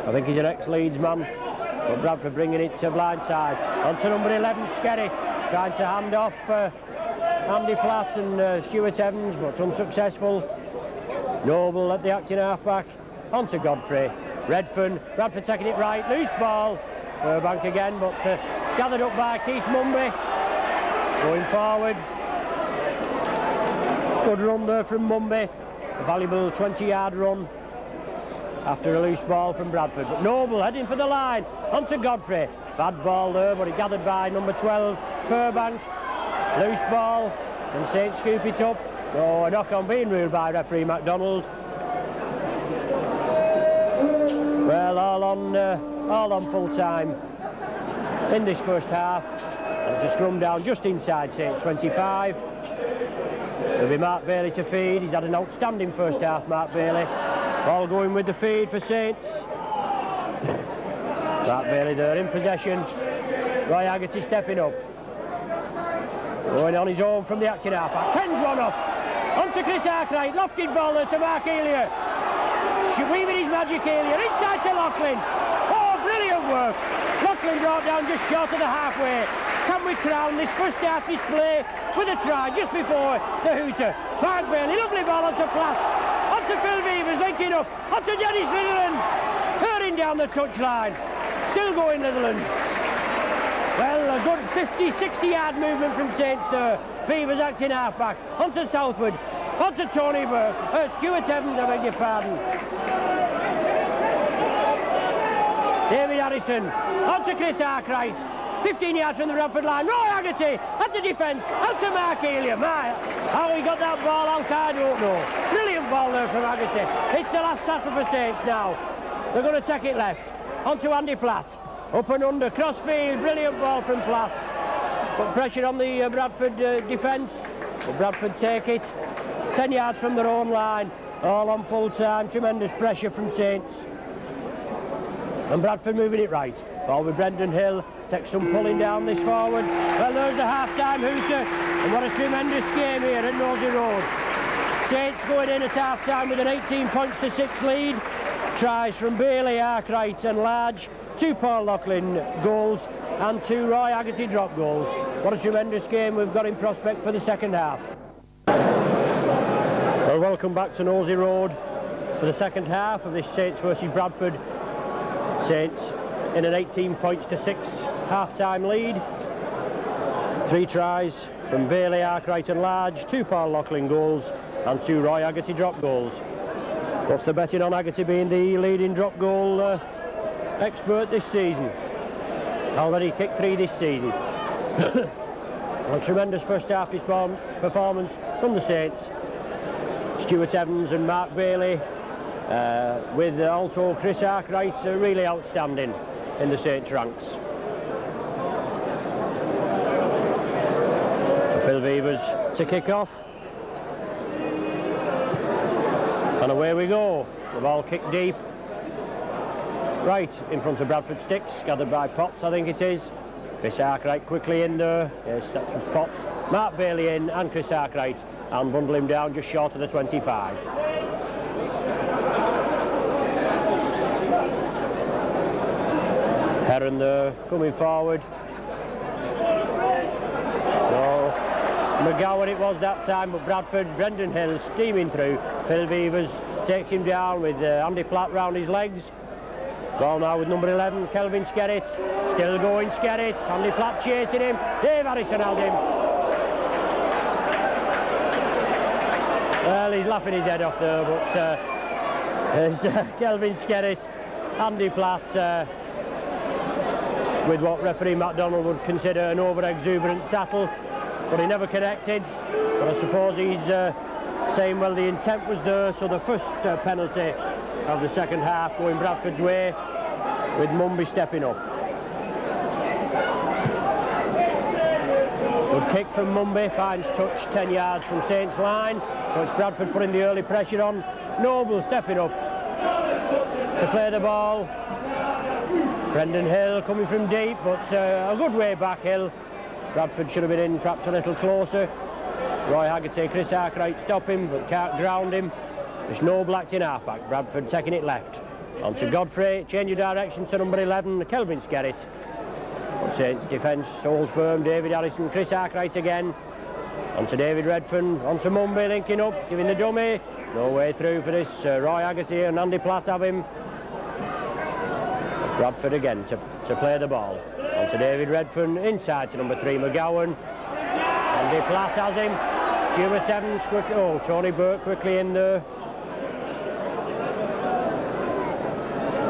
I think he's an ex-Leeds man, but Bradford bringing it to blind side. Onto number 11, Skerritt, trying to hand off Andy Platt and Stuart Evans, but unsuccessful. Noble at the acting half-back. Onto Godfrey. Redfern. Bradford taking it right. Loose ball. Furbank again, but gathered up by Keith Mumby. Going forward. Good run there from Mumby. A valuable 20-yard run after a loose ball from Bradford. But Noble heading for the line. Onto Godfrey. Bad ball there, but it gathered by number 12, Furbank. Loose ball, and Saints scoop it up. Oh, a knock on being ruled by referee MacDonald. Well, all on full time in this first half. And it's a scrum down just inside Saints 25. There'll be Mark Bailey to feed. He's had an outstanding first half, Mark Bailey. Ball going with the feed for Saints. Mark Bailey there in possession. Roy Haggerty stepping up. Going on his own from the acting half-back. Pens one off. Onto Chris Arkwright. Lofted ball there to Mark Elia. Weaving his magic Elia. Inside to Loughlin. Oh, brilliant work. Loughlin brought down just short of the halfway. Can we crown this first half display with a try just before the hooter? Mark Bailey. Lovely ball onto Platt. Onto Phil Beavers linking up. Onto Dennis Litherland. Hurrying down the touchline. Still going Litherland. Well, a good 50-60 yard movement from Saints there. Beavers acting half-back. Onto Southwood. Onto Tony Burke. Stuart Evans, I beg your pardon. David Addison. Onto Chris Arkwright. 15 yards from the Bradford line. Roy Haggerty at the defence. Out to Mark Elia. How he got that ball out, I don't know. Brilliant ball there from Haggerty. It's the last tackle for Saints now. They're going to take it left. On to Andy Platt. Up and under. Crossfield. Brilliant ball from Platt. Put pressure on the Bradford defence. But Bradford take it. 10 yards from their own line. All on full time. Tremendous pressure from Saints. And Bradford moving it right. Ball with Brendan Hill. Takes some pulling down this forward. Well, there's the half-time hooter. And what a tremendous game here at Nosey Road. Saints going in at half-time with an 18 points to 6 lead. Tries from Bailey, Arkwright and Large. 2 Paul Loughlin goals and 2 Roy Haggerty drop goals. What a tremendous game we've got in prospect for the second half. Well, welcome back to Nosey Road for the second half of this Saints versus Bradford. Saints in an 18 points to 6 half-time lead. 3 tries from Bailey, Arkwright and Large, 2 Paul Loughlin goals and 2 Roy Haggerty drop goals. What's the betting on Haggerty being the leading drop goal expert this season? Already kicked 3 this season. A tremendous first half performance from the Saints. Stuart Evans and Mark Bailey, with also Chris Arkwright, really outstanding in the Saints ranks. So Phil Beavers to kick off. And away we go. The ball kicked deep. Right in front of Bradford sticks, gathered by Potts, I think it is. Chris Arkwright quickly in there. Yes, that's with Potts. Mark Bailey in and Chris Arkwright, and bundle him down just short of the 25. Heron there, coming forward. No, McGowan it was that time, but Bradford, Brendan Hill steaming through. Phil Beavers takes him down with Andy Platt round his legs. Ball now with number 11, Kelvin Skerritt. Still going Skerritt. Andy Platt chasing him. Dave Harrison has him. Well, he's laughing his head off there, but there's Kelvin Skerritt, Andy Platt, with what referee MacDonald would consider an over-exuberant tackle, but he never connected. But I suppose he's saying, well, the intent was there, so the first penalty of the second half going Bradford's way, with Mumby stepping up. Good kick from Mumby, finds touch 10 yards from Saints line, so it's Bradford putting the early pressure on. Noble stepping up to play the ball. Brendan Hill coming from deep, but a good way back Hill. Bradford should have been in perhaps a little closer. Roy Haggerty, Chris Arkwright stop him, but can't ground him. There's no blacked in half-back. Bradford taking it left. On to Godfrey, change of direction to number 11, Kelvin Skerritt. But Saints defence holds firm. David Harrison, Chris Arkwright again. On to David Redfern, on to Mumby, linking up, giving the dummy. No way through for this. Roy Haggerty and Andy Platt have him. Bradford again to play the ball. On to David Redfern, inside to number 3, McGowan. Andy Platt has him. Stuart Evans quickly. Oh, Tony Burke quickly in there.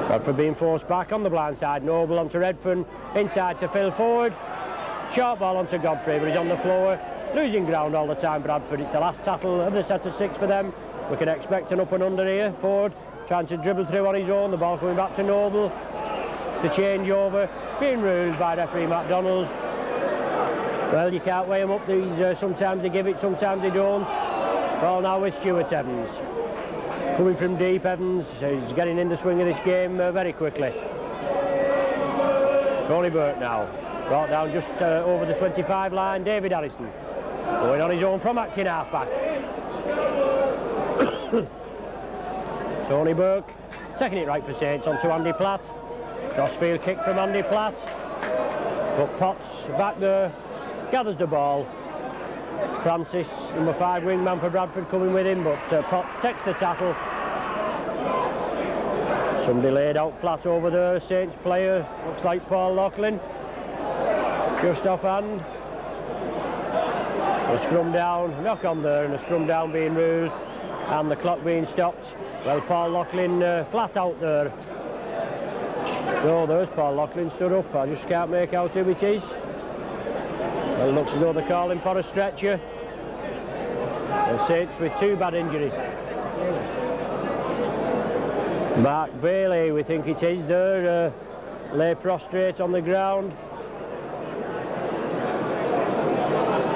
Bradford being forced back on the blind side. Noble onto Redfern, inside to Phil forward. Short ball onto Godfrey, but he's on the floor. Losing ground all the time, Bradford. It's the last tackle of the set of 6 for them. We can expect an up and under here. Ford trying to dribble through on his own. The ball coming back to Noble. It's the changeover. Being ruled by referee MacDonald. Well, you can't weigh them up. These sometimes they give it, sometimes they don't. Ball now with Stuart Evans. Coming from deep, Evans is getting in the swing of this game very quickly. Tony Burke now. Brought down just over the 25 line. David Harrison going on his own from acting half-back. Tony Burke taking it right for Saints onto Andy Platt. Crossfield kick from Andy Platt. But Potts back there, gathers the ball. Francis, number 5 wingman for Bradford, coming with him, but Potts takes the tackle. Somebody laid out flat over there, Saints player, looks like Paul Loughlin. Just offhand. A scrum down, knock on there, and a scrum down being ruled, and the clock being stopped. Well, Paul Loughlin flat out there. No, there's Paul Loughlin stood up. I just can't make out who it is. Well, it looks as though they're calling for a stretcher. And Saints with 2 bad injuries. Mark Bailey, we think it is there, lay prostrate on the ground.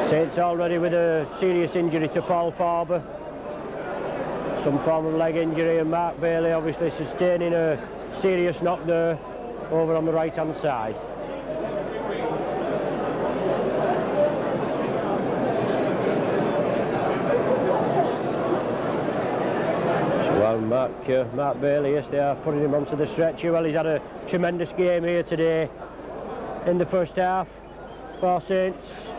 Saints already with a serious injury to Paul Farber. Some form of leg injury, and Mark Bailey obviously sustaining a serious knock there over on the right hand side. Mark Bailey, yes, they are putting him onto the stretcher. Well, he's had a tremendous game here today in the first half for Saints.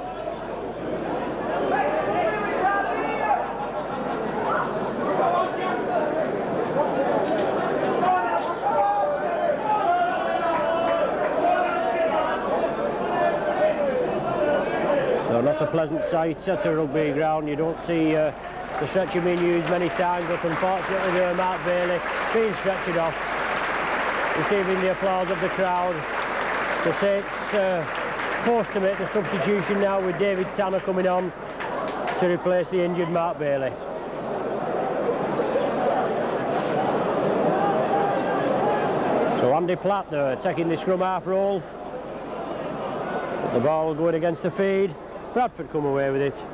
So not a pleasant sight at a rugby ground. You don't see the stretcher being used many times, but unfortunately there, Mark Bailey being stretchered off, receiving the applause of the crowd. So Saints forced to make the substitution now with David Tanner coming on to replace the injured Mark Bailey. So Andy Platt there taking the scrum half roll. The ball going against the feed. Bradford come away with it.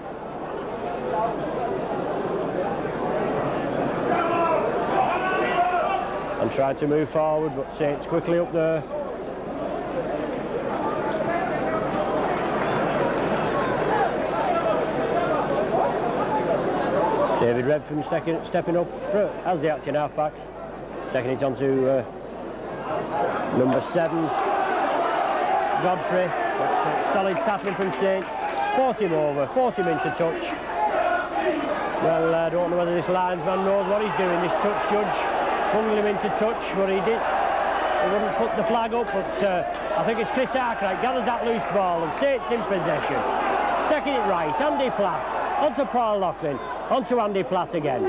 And tried to move forward, but Saints quickly up there. David Redfern stepping up as the acting half-back, taking it on to number 7, Godfrey. Solid tackling from Saints, force him over, force him into touch. Well, I don't know whether this linesman knows what he's doing, this touch judge. Bundled him into touch, but he wouldn't put the flag up, but I think it's Chris Arkwright gathers that loose ball and Saints in possession. Taking it right, Andy Platt, onto Paul Loughlin, onto Andy Platt again.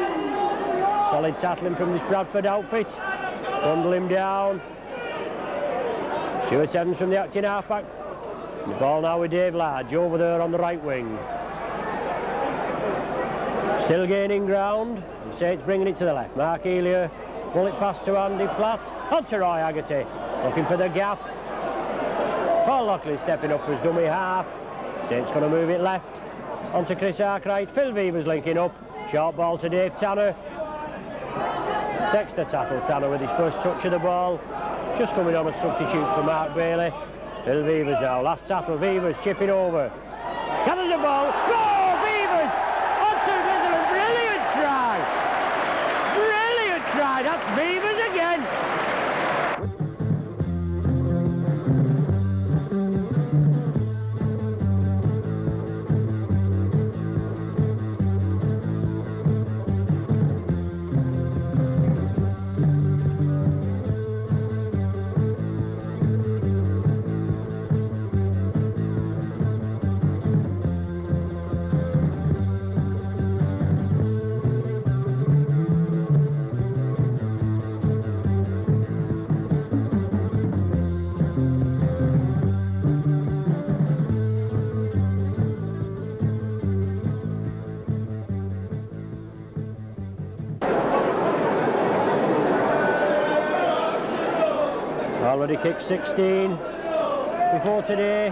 Solid tackling from this Bradford outfit, bundle him down. Stuart Evans from the acting halfback. The ball now with Dave Large over there on the right wing. Still gaining ground, and Saints bringing it to the left. Mark Elia, bullet pass to Andy Platt, onto Roy Haggerty, looking for the gap. Paul Loughlin stepping up as dummy half. Saints going to move it left, onto Chris Arkwright. Phil Vevers linking up, short ball to Dave Tanner. Takes the tackle, Tanner with his first touch of the ball. Just coming on a substitute for Mark Bailey. Phil Vevers now, last tackle, Vevers chipping over. Gathers the ball, oh, Vevers! Onto Witherland, brilliant try! Brilliant try, that's Vevers again! Already kicked 16 before today.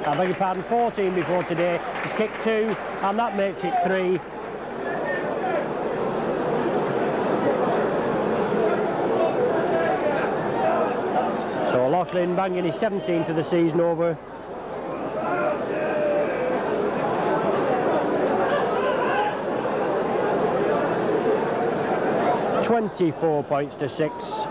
I beg your pardon, 14 before today. He's kicked 2, and that makes it 3. So Loughlin banging his 17th of the season over. £24 points to 6.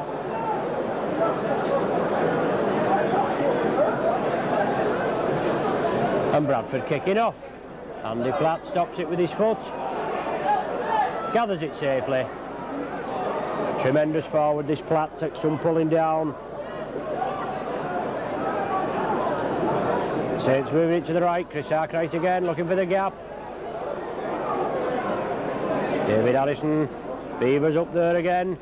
And Bradford kicking off. Andy Platt stops it with his foot. Gathers it safely. Tremendous forward this Platt, takes some pulling down. Saints moving it to the right. Chris Arkwright again, looking for the gap. David Harrison. Beavers up there again.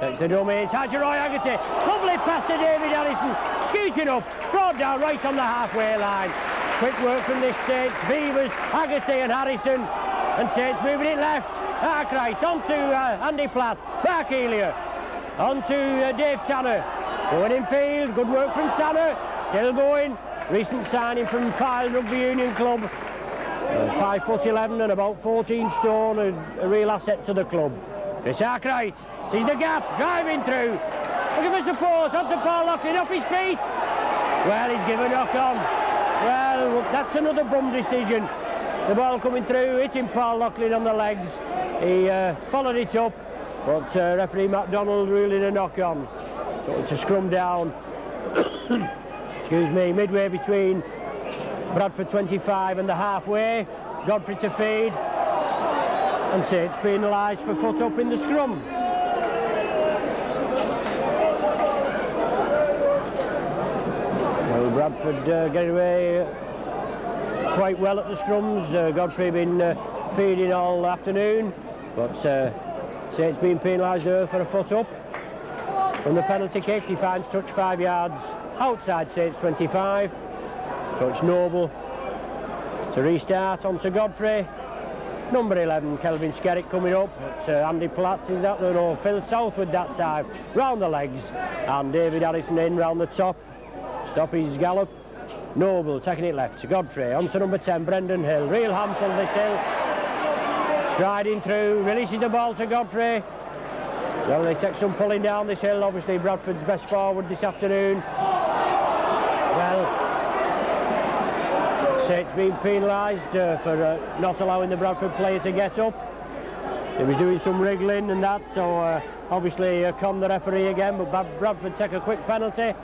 Takes the dummy, it's had to Roy Haggerty. Lovely pass to David Allison. Scooting up, brought down right on the halfway line. Quick work from this Saints. Beavers, Haggerty and Harrison. And Saints moving it left. Arkwright onto Andy Platt. Mark Elia. Onto Dave Tanner. Going in field. Good work from Tanner. Still going. Recent signing from Fyle Rugby Union Club. 5'11" and about 14 stone. A real asset to the club. Chris Arkwright sees the gap. Driving through. Looking for support. Onto Paul Locklin. Off his feet. Well, he's given a knock on. Well, that's another bum decision. The ball coming through, hitting Paul Locklin on the legs. He followed it up, but referee MacDonald ruling a knock-on. So it's a scrum down. Excuse me, midway between Bradford 25 and the halfway. Godfrey to feed. And Saints penalised for foot up in the scrum. Well, Bradford getting away quite well at the scrums. Godfrey been feeding all afternoon, but Saints being penalised there for a foot up. From the penalty kick, he finds touch 5 yards outside Saints 25. Touch Noble to restart onto Godfrey. Number 11, Kelvin Skerritt coming up. But Andy Platt is that, no, Phil Southwood that time. Round the legs, and David Allison in round the top. Stop his gallop. Noble taking it left to Godfrey. On to number 10, Brendan Hill. Real handful this Hill. Striding through, releases the ball to Godfrey. Well, they take some pulling down this Hill. Obviously Bradford's best forward this afternoon. Well, Saints being penalised for not allowing the Bradford player to get up. He was doing some wriggling and that, so obviously con the referee again, but Bradford take a quick penalty.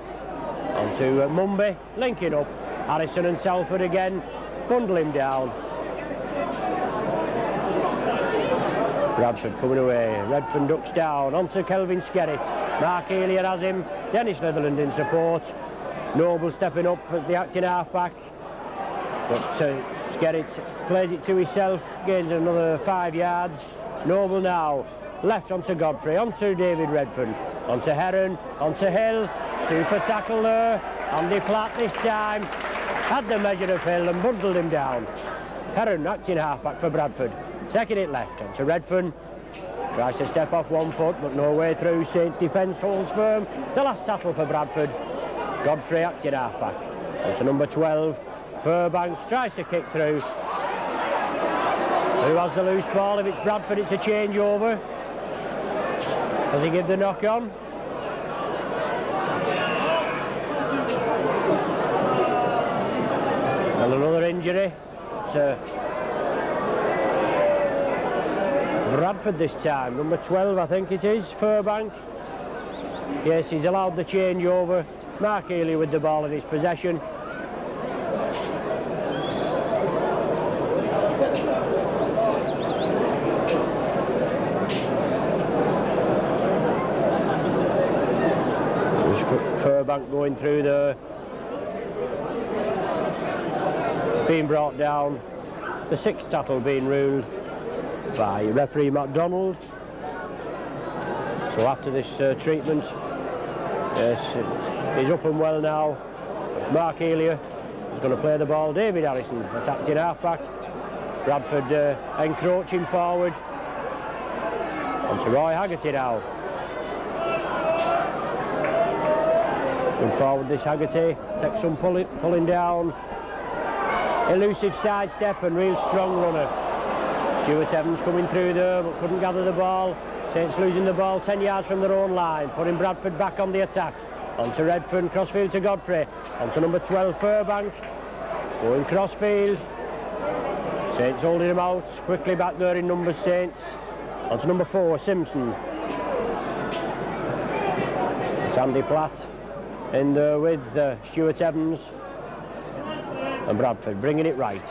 On to Mumby, linking up. Harrison and Southwood again, bundle him down. Bradford coming away, Redfern ducks down, on to Kelvin Skerritt. Mark Elia has him, Dennis Netherland in support. Noble stepping up as the acting half-back. But Skerritt plays it to himself, gains another 5 yards. Noble now, left onto Godfrey, onto David Redfern, onto Heron, onto Hill. Super tackle there. Andy Platt this time had the measure of Hill and bundled him down. Heron acting half-back for Bradford. Taking it left onto Redfern. Tries to step off 1 foot, but no way through. Saints defence holds firm. The last tackle for Bradford. Godfrey acting half-back. Onto number 12. Furbank tries to kick through. Who has the loose ball? If it's Bradford, it's a changeover. Does he give the knock-on? And another injury. It's Bradford this time. Number 12, I think it is, Furbank. Yes, he's allowed the changeover. Mark Elia with the ball in his possession. Furbank going through there, being brought down. The 6th tackle being ruled by referee MacDonald. So after this treatment, yes, he's up and well now. It's Mark Elia who's going to play the ball. David Harrison attacked in half-back. Bradford encroaching forward. On to Roy Haggerty now. Good forward this Haggerty, takes some pulling down. Elusive sidestep and real strong runner. Stuart Evans coming through there but couldn't gather the ball. Saints losing the ball 10 yards from their own line, putting Bradford back on the attack. On to Redfern, crossfield to Godfrey. On to number 12, Furbank. Going crossfield. Saints holding him out, quickly back there in numbers, Saints. On to number 4, Simpson. It's Andy Platt in there with Stuart Evans. And Bradford bringing it right.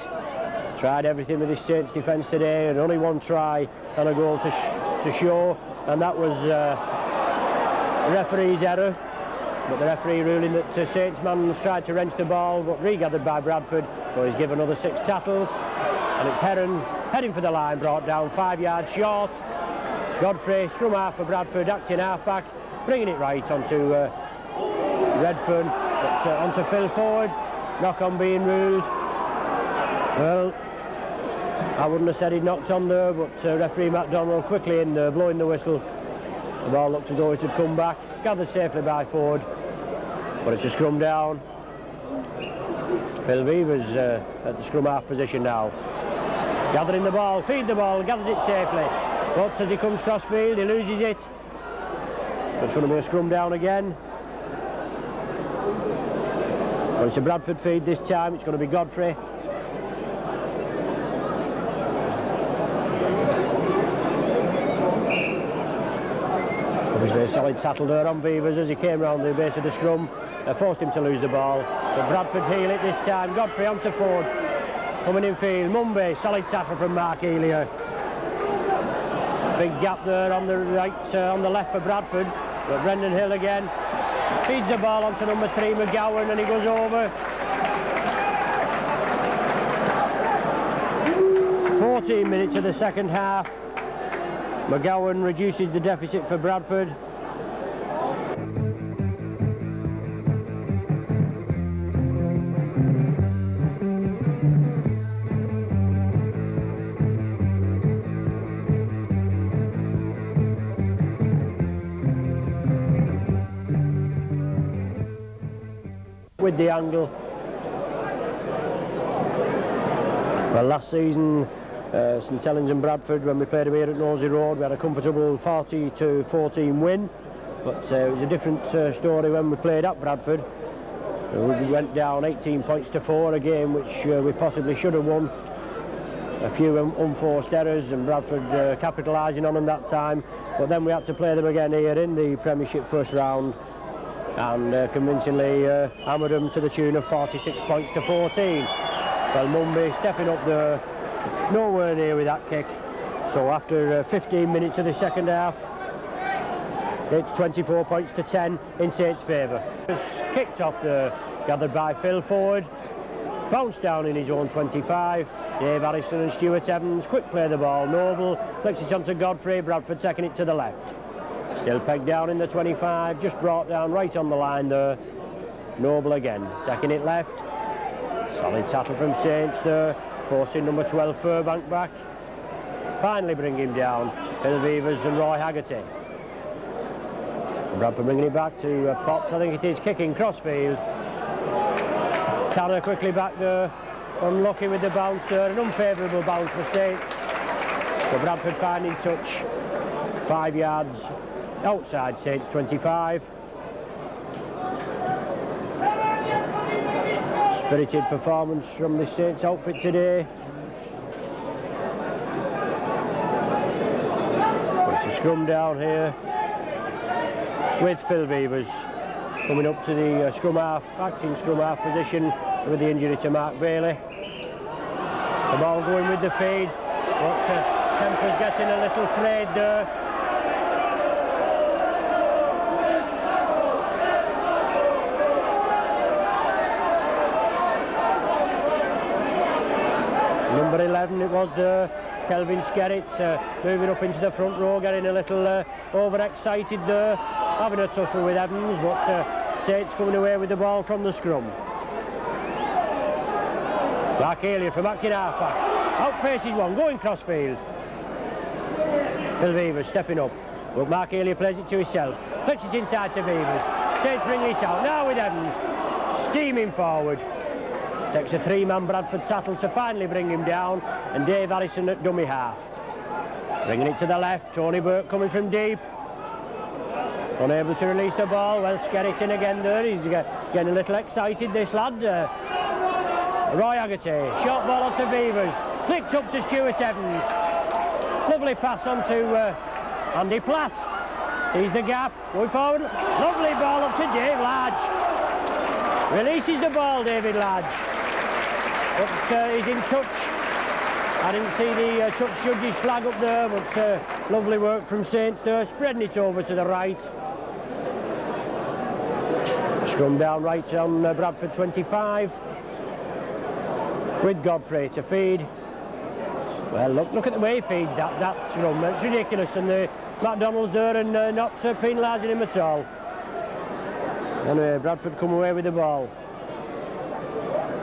Tried everything with his Saints defence today, and only one try and a goal to show, and that was the referee's error. But the referee ruling that Saints man tried to wrench the ball, but regathered by Bradford, so he's given another 6 tackles. And it's Heron heading for the line, brought down 5 yards short. Godfrey, scrum half for Bradford, acting half-back, bringing it right onto Redfern, but onto Phil forward. Knock-on being ruled. Well, I wouldn't have said he knocked on there, but referee MacDonald quickly in there, blowing the whistle. The ball looked as though it had come back, gathered safely by Ford, but it's a scrum down. Phil Beavers at the scrum half position now. Gathering the ball, feed the ball, gathers it safely. But as he comes cross field, he loses it. It's going to be a scrum down again. Well, it's a Bradford feed this time, it's going to be Godfrey. Obviously a solid tackle there on Beavers as he came round the base of the scrum. Forced him to lose the ball. But Bradford heel it this time. Godfrey onto Ford. Coming in field. Mumby, solid tackle from Mark Elia. Big gap there on the right, on the left for Bradford. But Brendan Hill again. Feeds the ball onto number 3, McGowan, and he goes over. 14 minutes of the second half. McGowan reduces the deficit for Bradford. With the angle. Well, last season St Helens and Bradford, when we played them here at Nosey Road, we had a comfortable 40-14 win, but it was a different story when we played at Bradford. We went down 18 points to 4, a game which we possibly should have won. A few unforced errors and Bradford capitalising on them that time, but then we had to play them again here in the Premiership first round and convincingly hammered them to the tune of 46 points to 14. Well, Mumby stepping up there, nowhere near with that kick. So after 15 minutes of the second half, it's 24 points to 10 in Saints' favour. It's kicked off there, gathered by Phil Ford, bounced down in his own 25. Dave Harrison and Stuart Evans quick play the ball. Noble flicks it onto Godfrey, Bradford taking it to the left. Still pegged down in the 25, just brought down right on the line there. Noble again, taking it left. Solid tackle from Saints there, forcing number 12 Furbank back. Finally bring him down, Phil Beavers and Roy Haggerty. Bradford bringing it back to Potts, I think it is, kicking crossfield. Tanner quickly back there, unlucky with the bounce there, an unfavourable bounce for Saints. So Bradford finding touch, 5 yards outside Saints 25. Spirited performance from the Saints outfit today. It's a scrum down here with Phil Beavers coming up to the scrum half, acting scrum half position with the injury to Mark Bailey. The ball going with the feed, but temper's getting a little frayed there. Number 11 it was there, Kelvin Skerritt, moving up into the front row, getting a little overexcited there, having a tussle with Evans, but Saints coming away with the ball from the scrum. Mark Elia from acting halfback, outpaces one, going crossfield. Phil Beavers stepping up, but Mark Elia plays it to himself, flicks it inside to Beavers. Saints bringing it out, now with Evans, steaming forward. Takes a 3-man Bradford tackle to finally bring him down, and Dave Harrison at dummy half. Bringing it to the left, Tony Burke coming from deep. Unable to release the ball, well, Skerritt in again there, he's getting a little excited, this lad. Roy Haggerty, short ball onto Beavers, flicked up to Stuart Evans. Lovely pass onto Andy Platt. Sees the gap, going forward, lovely ball up to Dave Ladge. Releases the ball, David Ladge. But he's in touch. I didn't see the touch judge's flag up there, but lovely work from Saints there, spreading it over to the right. Scrum down right on Bradford 25. With Godfrey to feed. Well, look at the way he feeds that scrum. It's ridiculous, and the McDonald's there and not penalising him at all. Anyway, Bradford come away with the ball.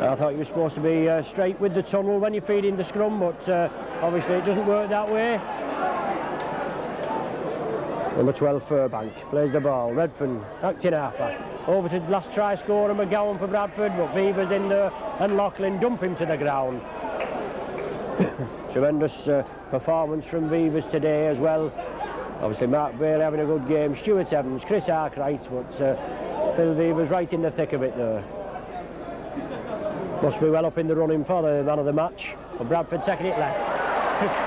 I thought you were supposed to be straight with the tunnel when you're feeding the scrum, but obviously it doesn't work that way. Number 12, Furbank, plays the ball. Redfern, acting halfback. Over to the last try scorer, McGowan for Bradford, but Beavers in there and Loughlin dump him to the ground. Tremendous performance from Beavers today as well. Obviously Mark Bailey having a good game, Stuart Evans, Chris Arkwright, but Phil Beavers right in the thick of it there. Must be well up in the running for the man of the match. But Bradford taking it left.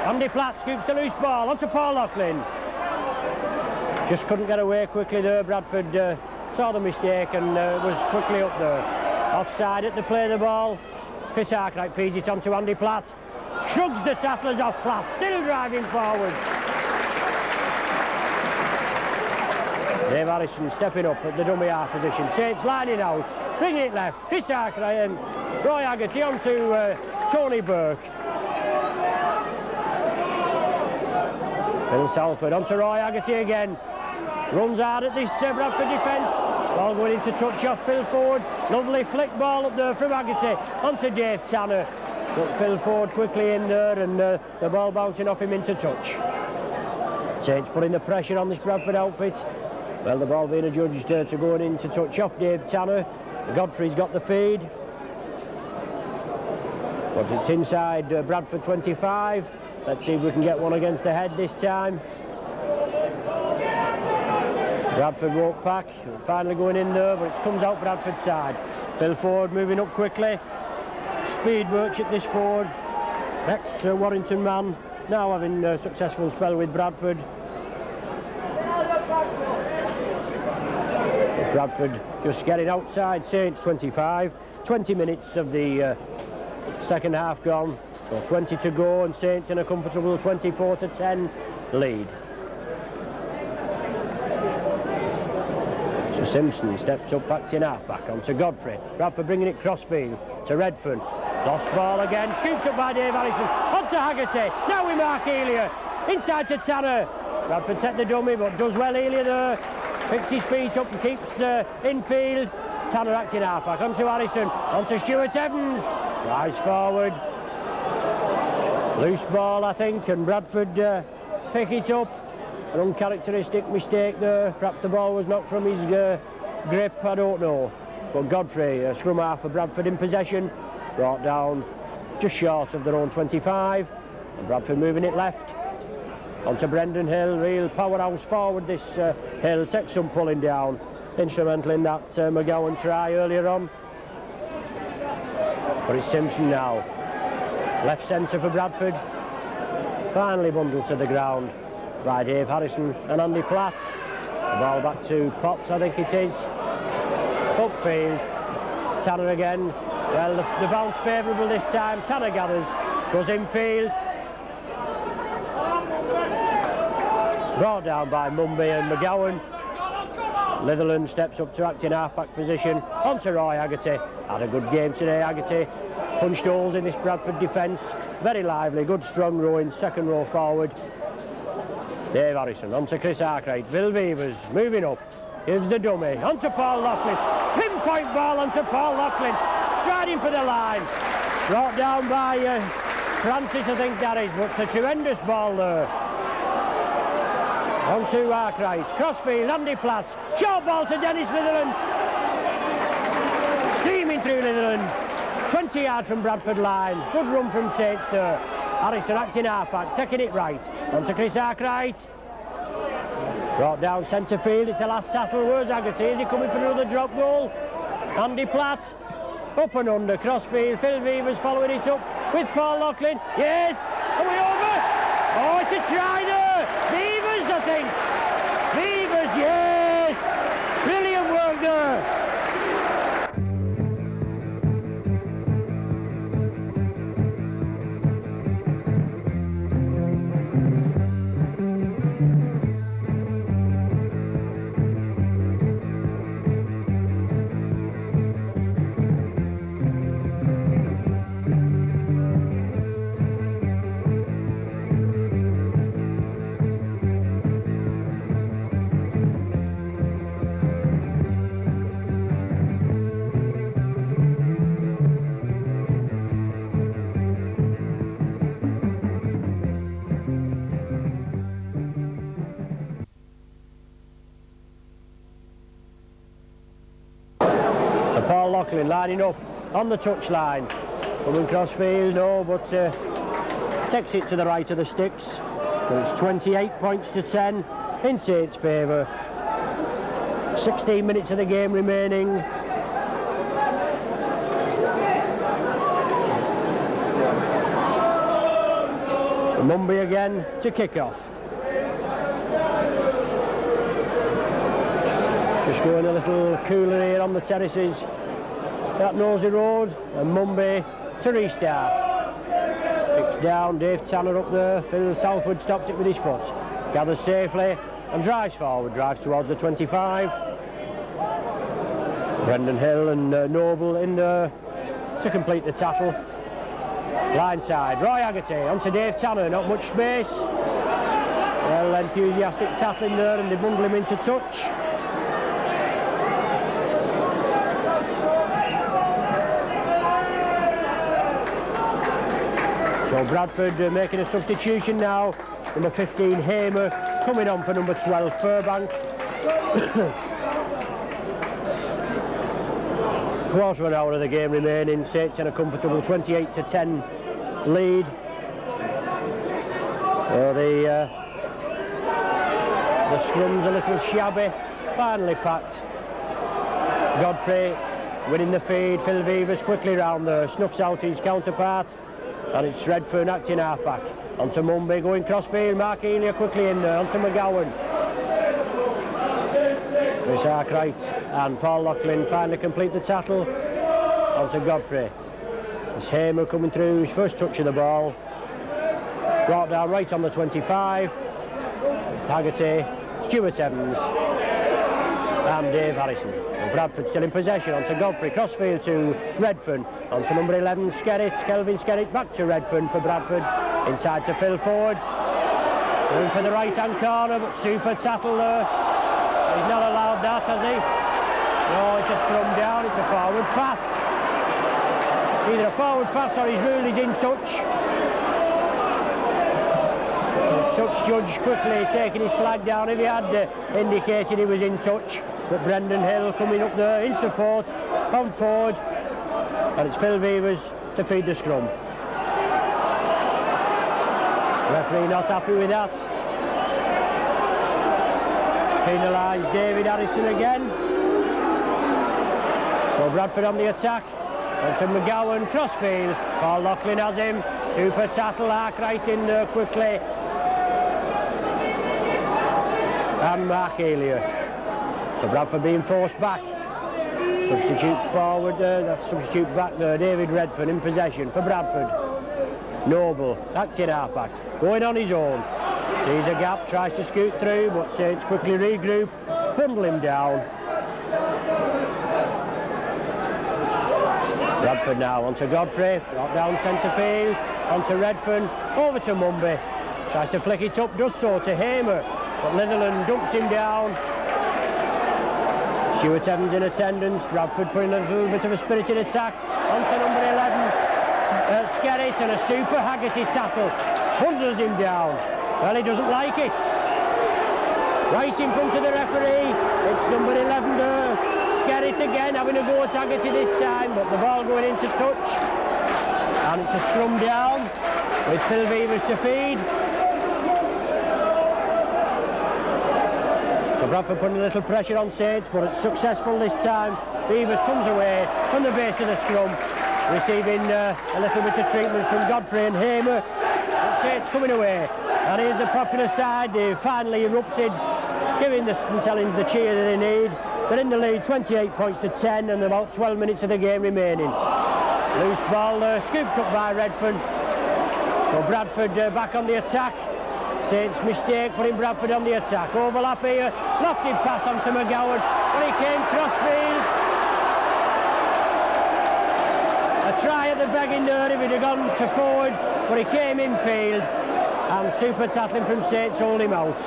Andy Platt scoops the loose ball onto Paul Loughlin. Just couldn't get away quickly there. Bradford saw the mistake and was quickly up there. Offside at the play of the ball. Chris Arkwright feeds it onto Andy Platt. Shrugs the tacklers off Platt, still driving forward. Dave Harrison stepping up at the dummy half position. Saints lining out, bringing it left. Chris Arkwright and Roy Haggerty onto Tony Burke. Phil Southwood onto Roy Haggerty again. Runs hard at this Bradford defence. Ball going into touch off Phil Ford. Lovely flick ball up there from Haggerty onto Dave Tanner. But Phil Ford quickly in there and the ball bouncing off him into touch. Saints putting the pressure on this Bradford outfit. Well, the ball being adjudged to going into touch off Dave Tanner. Godfrey's got the feed. But it's inside Bradford 25. Let's see if we can get one against the head this time. Bradford won't pack, finally going in there, but it comes out Bradford's side. Phil Ford moving up quickly. Speed Birch at this Ford. Ex-Warrington man, now having a successful spell with Bradford. Bradford just getting outside Saints 25. 20 minutes of the second half gone. So 20 to go and Saints in a comfortable 24-10 lead. So Simpson steps up back to half-back onto Godfrey. Bradford bringing it crossfield to Redfern. Lost ball again, scooped up by Dave Allison. Onto Haggerty, now with Mark Elia. Inside to Tanner. Bradford take the dummy but does well Elia there. Picks his feet up and keeps infield. Tanner acting half-back onto Allison. Onto Stuart Evans. Rise forward. Loose ball, I think, and Bradford pick it up. An uncharacteristic mistake there. Perhaps the ball was knocked from his grip, I don't know. But Godfrey, scrum half for Bradford in possession. Brought down just short of their own 25. And Bradford moving it left. Onto Brendan Hill, real powerhouse forward this Hill. Takes some pulling down. Instrumental in that McGowan try earlier on. But it's Simpson now. Left centre for Bradford. Finally bundled to the ground by Dave Harrison and Andy Platt. The ball back to Potts, I think it is. Upfield. Tanner again. Well, the bounce favourable this time. Tanner gathers. Goes infield. Brought down by Mumby and McGowan. Litherland steps up to acting half-back position. Onto Roy Haggerty. Had a good game today, Haggerty. Punched holes in this Bradford defence. Very lively, good strong rowing, second row forward. Dave Harrison, onto Chris Arkwright. Bill Beavers, moving up. Gives the dummy, onto Paul Loughlin. Pinpoint ball onto Paul Loughlin. Striding for the line. Brought down by Francis, I think that is, but a tremendous ball there. Onto Arkwright. Crossfield, Andy Platt. Short ball to Dennis Litherland. Steaming through Litherland. 20 yards from Bradford line. Good run from Saints there. Harrison acting half-back, taking it right. Onto Chris Arkwright. Brought down centre field. It's the last tackle. Where's Haggerty? Is he coming for another drop goal? Andy Platt. Up and under. Crossfield. Phil Beavers following it up with Paul Loughlin. Yes! Are we over? Oh, it's a try there. Beavers, I think. Beavers, yes! Brilliant work there. So Paul Loughlin lining up on the touchline. Coming cross field, no, but takes it to the right of the sticks. But it's 28 points to 10 in Saints' favour. 16 minutes of the game remaining. Mumby again to kick off. Just going a little cooler here on the terraces at Nosey Road, and Mumby to restart. Picks down, Dave Tanner up there, Phil Southwood stops it with his foot. Gathers safely and drives forward, drives towards the 25. Brendan Hill and Noble in there to complete the tackle. Line side, Roy Haggerty onto Dave Tanner, not much space. Well, enthusiastic tackling there, and they bundle him into touch. So Bradford making a substitution now. Number 15 Hamer coming on for number 12 Furbank. Quarter of an hour of the game remaining. Saints in a comfortable 28 to 10 lead. The scrum's a little shabby. Finally packed. Godfrey winning the feed. Phil Vivers quickly round there, snuffs out his counterpart, and it's Redfern acting half-back. Onto Mumby going cross-field. Mark Elia quickly in there, onto McGowan. Chris Arkwright and Paul Loughlin finally complete the tackle. Onto Godfrey. It's Hamer coming through, his first touch of the ball. Brought down right on the 25. Haggerty, Stuart Evans and Dave Harrison. And Bradford still in possession, onto Godfrey, crossfield to Redfern, onto number 11 Skerritt, Kelvin Skerritt, back to Redfern for Bradford, inside to Phil Ford, going for the right hand corner, but super tackle there. He's not allowed that, has he? No, it's a scrum down, it's a forward pass. Either a forward pass or he's ruled he's in touch. Touch judge quickly taking his flag down. If he had indicated he was in touch, but Brendan Hill coming up there in support on Ford, and it's Phil Vivers to feed the scrum. Referee not happy with that. Penalised David Harrison again. So Bradford on the attack. Onto McGowan, crossfield. Paul Loughlin has him. Super tackle, Arkwright in there quickly. And Mark Elia. So Bradford being forced back. Substitute forward, substitute back there. David Redfern in possession for Bradford. Noble, acting halfback, going on his own. Sees a gap, tries to scoot through, but Saints quickly regroup, bundle him down. Bradford now onto Godfrey, brought down centre field, onto Redfern, over to Mumby. Tries to flick it up, does so to Hamer, but Litherland dumps him down. Stuart Evans in attendance. Bradford putting a little bit of a spirited attack onto number 11 Skerritt, and a super Haggerty tackle bundles him down. Well, he doesn't like it. Right in front of the referee, it's number 11 there, Skerritt again having a go at Haggerty this time, but the ball going into touch, and it's a scrum down with Phil Vivers to feed. So Bradford putting a little pressure on Saints, but it's successful this time. Vivers comes away from the base of the scrum, receiving a little bit of treatment from Godfrey and Hamer. And Saints coming away. And here's the popular side. They've finally erupted, giving the St Helens the cheer that they need. They're in the lead, 28 points to 10, and about 12 minutes of the game remaining. Loose ball there, scooped up by Redfern. So Bradford back on the attack. Saints mistake, putting Bradford on the attack. Overlap here, lofted pass onto McGowan, but he came crossfield. A try at the begging there if he'd have gone to forward, but he came infield, and super tackling from Saints hold him out.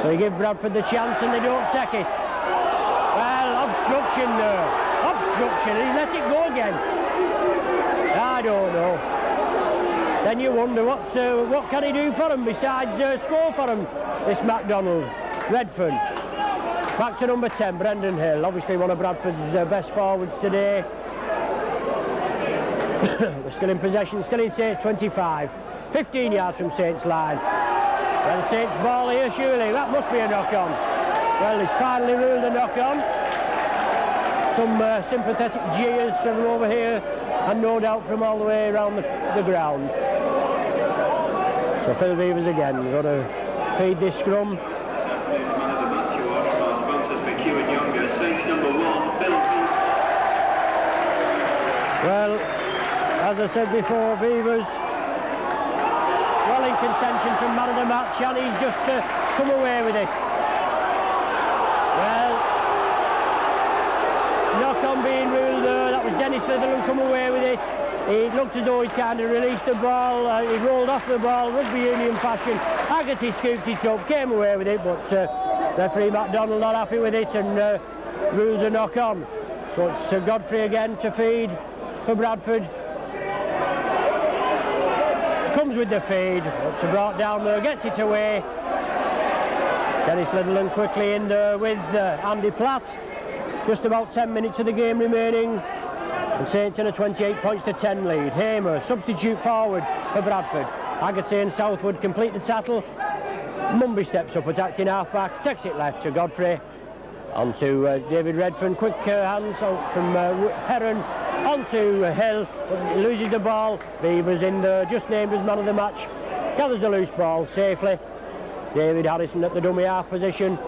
So he give Bradford the chance and they don't take it. Well, obstruction there. Obstruction, and he let it go again. I don't know. Then you wonder what can he do for him besides score for him, this MacDonald. Redfern. Back to number 10, Brendan Hill, obviously one of Bradford's best forwards today. We're still in possession, still in Saints 25. 15 yards from Saints line. Well, Saints ball here, surely. That must be a knock-on. Well, it's finally ruled a knock-on. Some sympathetic jeers from over here, and no doubt from all the way around the ground. So Phil Beavers again, we've got to feed this scrum. Well, as I said before, Beavers well in contention from man of the match, and he's just come away with it. Well, knock on being ruled there. That was Dennis Litherland come away with it. It looked as though he kind of released the ball. He rolled off the ball, rugby union fashion. Haggerty scooped it up, came away with it, but referee MacDonald not happy with it and rules a knock on. So it's Godfrey again to feed for Bradford. Comes with the feed, it's brought down there, gets it away. Dennis Litherland quickly in there with Andy Platt. Just about 10 minutes of the game remaining. And Saints in a 28 points to 10 lead. Hamer, substitute forward for Bradford. Haggerty and Southwood complete the tattle. Mumby steps up, attacking half-back, takes it left to Godfrey. On to David Redfern, quick hands out from Heron. Onto Hill, but he loses the ball. Beavers in there, just named as man of the match. Gathers the loose ball safely. David Harrison at the dummy half position.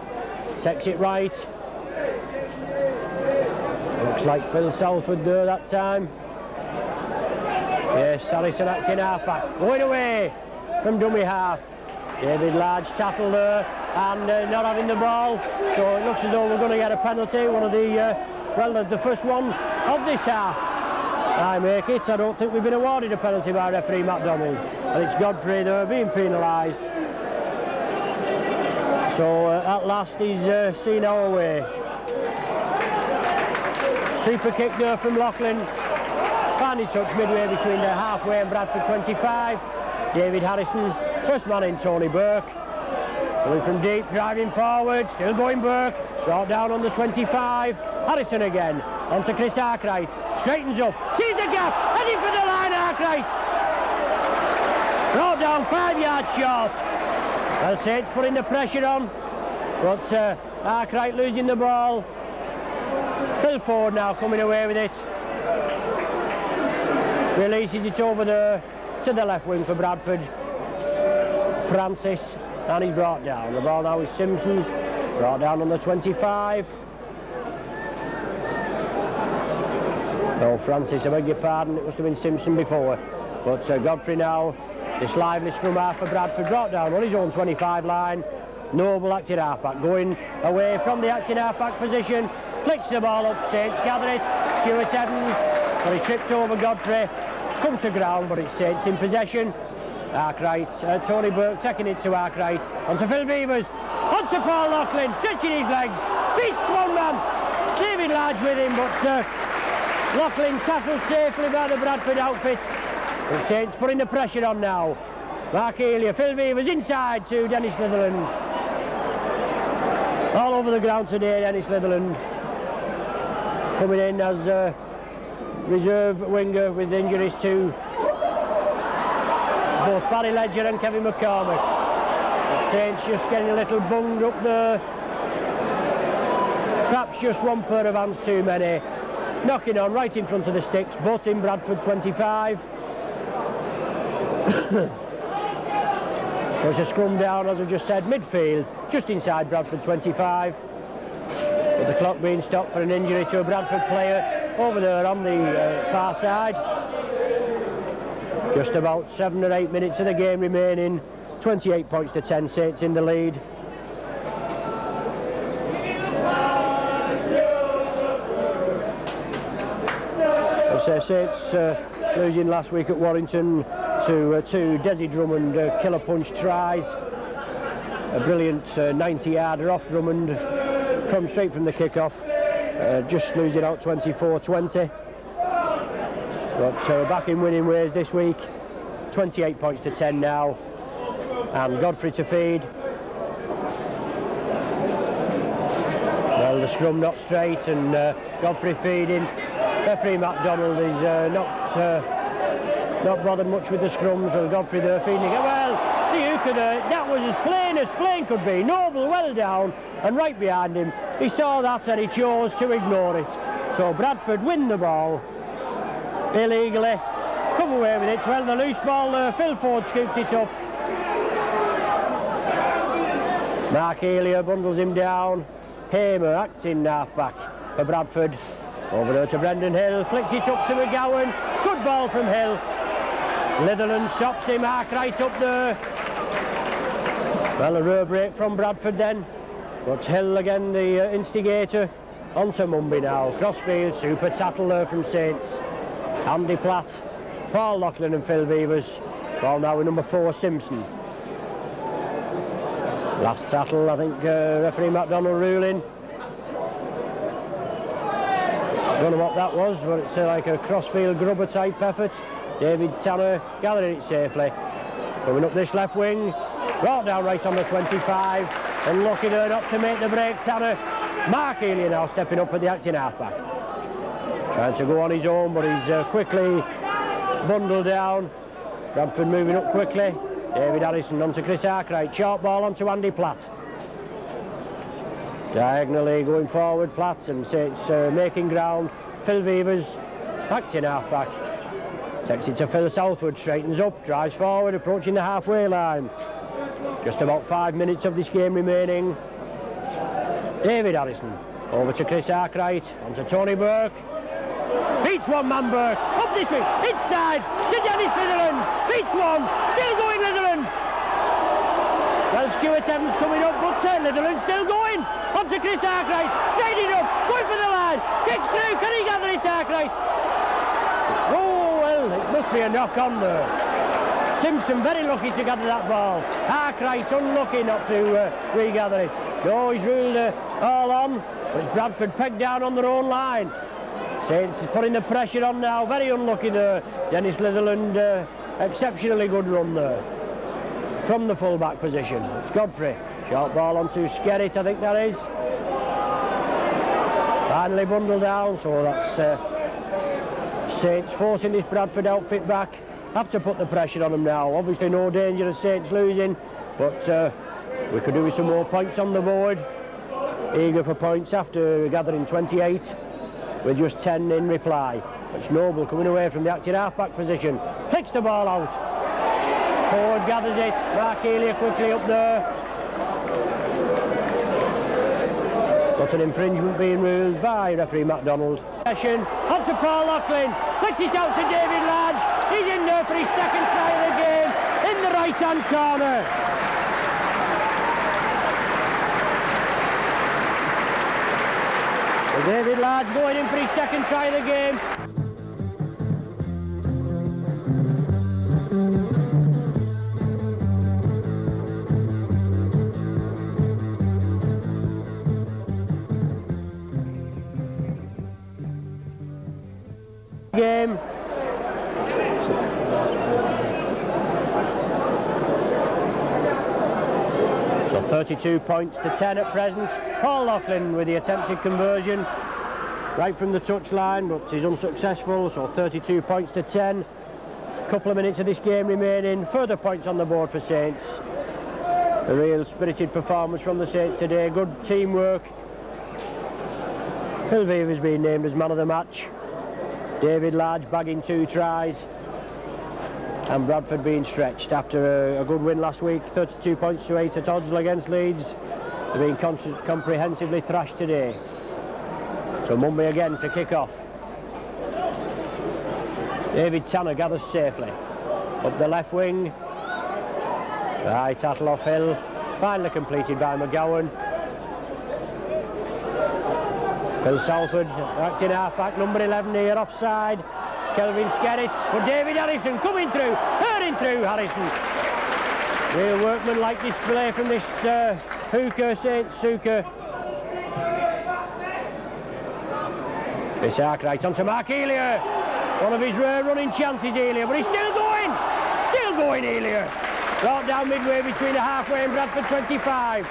Takes it right. Looks like Phil Southwood there that time. Yes, Harrison acting half-back. Going away from dummy half. David Large tackle there and not having the ball. So it looks as though we're going to get a penalty. One of the, the first one of this half. I make it. I don't think we've been awarded a penalty by referee MacDonald. And it's Godfrey there being penalised. So at last he's seen our way. Super kick there from Loughlin. Finally touch midway between the halfway and Bradford 25. David Harrison, first man in Tony Burke. Going from deep, driving forward, still going Burke. Brought down on the 25. Harrison again, onto Chris Arkwright. Straightens up, sees the gap, heading for the line, Arkwright. Brought down 5 yards short. Well, Saints putting the pressure on, but Arkwright losing the ball. Phil Ford now coming away with it. Releases it over there to the left wing for Bradford. Francis, and he's brought down. The ball now is Simpson, brought down on the 25. No, Francis, I beg your pardon, it must have been Simpson before. But Godfrey now, this lively scrum half for Bradford, brought down on his own 25 line. Noble acting halfback, going away from the acting halfback position, flicks the ball up, Saints gather it. Stuart Evans, but he tripped over Godfrey, come to ground, but it's Saints in possession. Arkwright, Tony Burke taking it to Arkwright, onto Phil Beavers, onto Paul Loughlin, stretching his legs, beats one man, David Large with him, but Loughlin tackled safely by the Bradford outfit. But Saints putting the pressure on now. Mark Elia, Phil Beavers inside to Dennis Litherland. All over the ground today, Dennis Litherland. Coming in as reserve winger with injuries to both Barry Ledger and Kevin McCormick. But Saints just getting a little bunged up there. Perhaps just one pair of hands too many. Knocking on right in front of the sticks, but in Bradford 25. There's a scrum down, as I just said, midfield, just inside Bradford 25. With the clock being stopped for an injury to a Bradford player over there on the far side. Just about 7 or 8 minutes of the game remaining. 28 points to 10, Saints in the lead. Saints losing last week at Warrington to two Desi Drummond killer punch tries. A brilliant 90-yarder off Drummond straight from the kick-off. Just losing out 24-20. But back in winning ways this week. 28 points to 10 now. And Godfrey to feed. scrum not straight, and Godfrey feeding. Referee MacDonald is not bothered much with the scrums, so Godfrey there feeding again. Well, the hooker there, that was as plain could be. Noble well down and right behind him. He saw that and he chose to ignore it. So Bradford win the ball illegally, come away with it. Well, the loose ball there, Phil Ford scoops it up. Mark Elia bundles him down. Hamer, acting half-back for Bradford. Over there to Brendan Hill, flicks it up to McGowan. Good ball from Hill. Litherland stops him, Arkwright up there. Well, a rear break from Bradford then. But Hill again, the instigator. On to Mumby now. Crossfield, super tattle there from Saints. Andy Platt, Paul Loughlin and Phil Beavers. Ball now with number 4, Simpson. Last tattle, I think referee MacDonald ruling. Don't know what that was, but it's like a crossfield grubber type effort. David Tanner gathering it safely. Coming up this left wing, brought down right on the 25. Unlucky there not to make the break, Tanner. Mark Elia now stepping up at the acting halfback. Trying to go on his own, but he's quickly bundled down. Bradford moving up quickly. David Harrison onto Chris Arkwright. Short ball onto Andy Platt. Diagonally going forward, Platt, and Saints making ground. Phil Beavers, acting halfback. Takes it to Phil Southwood, straightens up, drives forward, approaching the halfway line. Just about 5 minutes of this game remaining. David Harrison, over to Chris Arkwright, onto Tony Burke. Beats one man Burke, up this way, inside, to Dennis Litherland. Beats one, still going Litherland. Well, Stuart Evans coming up, but Litherland still going. Onto Chris Arkwright, straight up, going for the line. Kicks through, can he gather it, Arkwright? Oh, well, it must be a knock on there. Simpson very lucky to gather that ball. Arkwright unlucky not to regather it. No, he's ruled all on, but it's Bradford pegged down on their own line. Saints is putting the pressure on now, very unlucky there. Dennis Litherland, exceptionally good run there. From the full-back position, it's Godfrey. Short ball onto Skerritt, I think that is. Finally bundled down, so that's Saints forcing this Bradford outfit back. Have to put the pressure on them now. Obviously no danger of Saints losing, but we could do with some more points on the board. Eager for points after gathering 28, with just 10 in reply. It's Noble coming away from the acting half-back position. Flicks the ball out. Ford gathers it. Mark Elia quickly up there. Got an infringement being ruled by referee MacDonald. Session on to Paul Loughlin. Flicks it out to David Large. He's in there for his second try of the game in the right-hand corner. David Large going in for his second try of the game. Game. So 32 points to 10 at present. Paul Loughlin with the attempted conversion right from the touchline, but he's unsuccessful, so 32 points to 10. Couple of minutes of this game remaining. Further points on the board for Saints. A real spirited performance from the Saints today. Good teamwork. Phil Beaver's been named as man of the match. David Large bagging 2 tries, and Bradford being stretched after a good win last week, 32 points to 8 at Oddsall against Leeds. They're being comprehensively thrashed today. So Mumby again to kick off. David Tanner gathers safely up the left wing. High tattle off Hill, finally completed by McGowan. Phil Southwood, acting half-back, number 11 here, offside. It's Kelvin Skerritt, but David Harrison coming through, hurling through Harrison. Real workman-like display from this hooker, Saints hooker. This Arkwright onto Mark Elia. One of his rare running chances, Elia, but he's still going Elia. Brought down midway between the halfway and Bradford 25.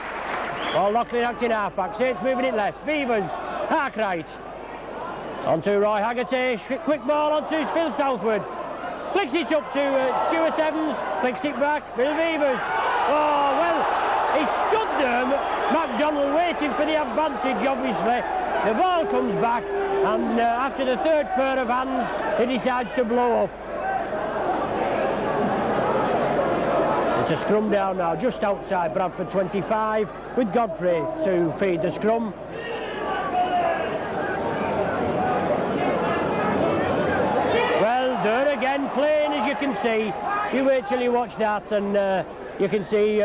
Paul Locklin acting half-back. Saints moving it left. Beavers, Harkright. Onto Roy Haggerty. Quick ball onto Phil Southwood. Flicks it up to Stuart Evans. Flicks it back. Phil Beavers. Oh, well, he stood there. MacDonald waiting for the advantage, obviously. The ball comes back, and after the third pair of hands, he decides to blow up. It's a scrum down now, just outside Bradford 25, with Godfrey to feed the scrum. Well, there again, plain as you can see. You wait till you watch that, and you can see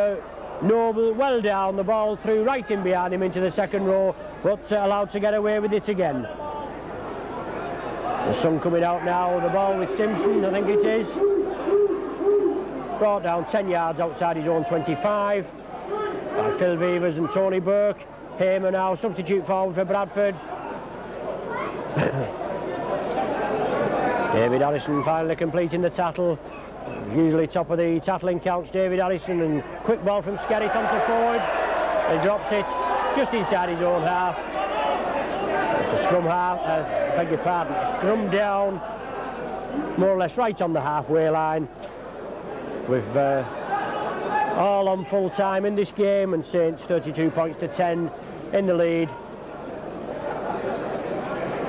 Noble well down, the ball through right in behind him into the second row, but allowed to get away with it again. The sun coming out now, the ball with Simpson, I think it is. Brought down 10 yards outside his own 25 by Phil Beavers and Tony Burke. Hamer now substitute forward for Bradford. David Harrison finally completing the tattle. Usually top of the tackling counts, David Harrison, and quick ball from Skerritt onto forward. He drops it just inside his own half. It's a scrum half, beg your pardon, a scrum down, more or less right on the halfway line, with all on full time in this game, and Saints 32 points to 10 in the lead.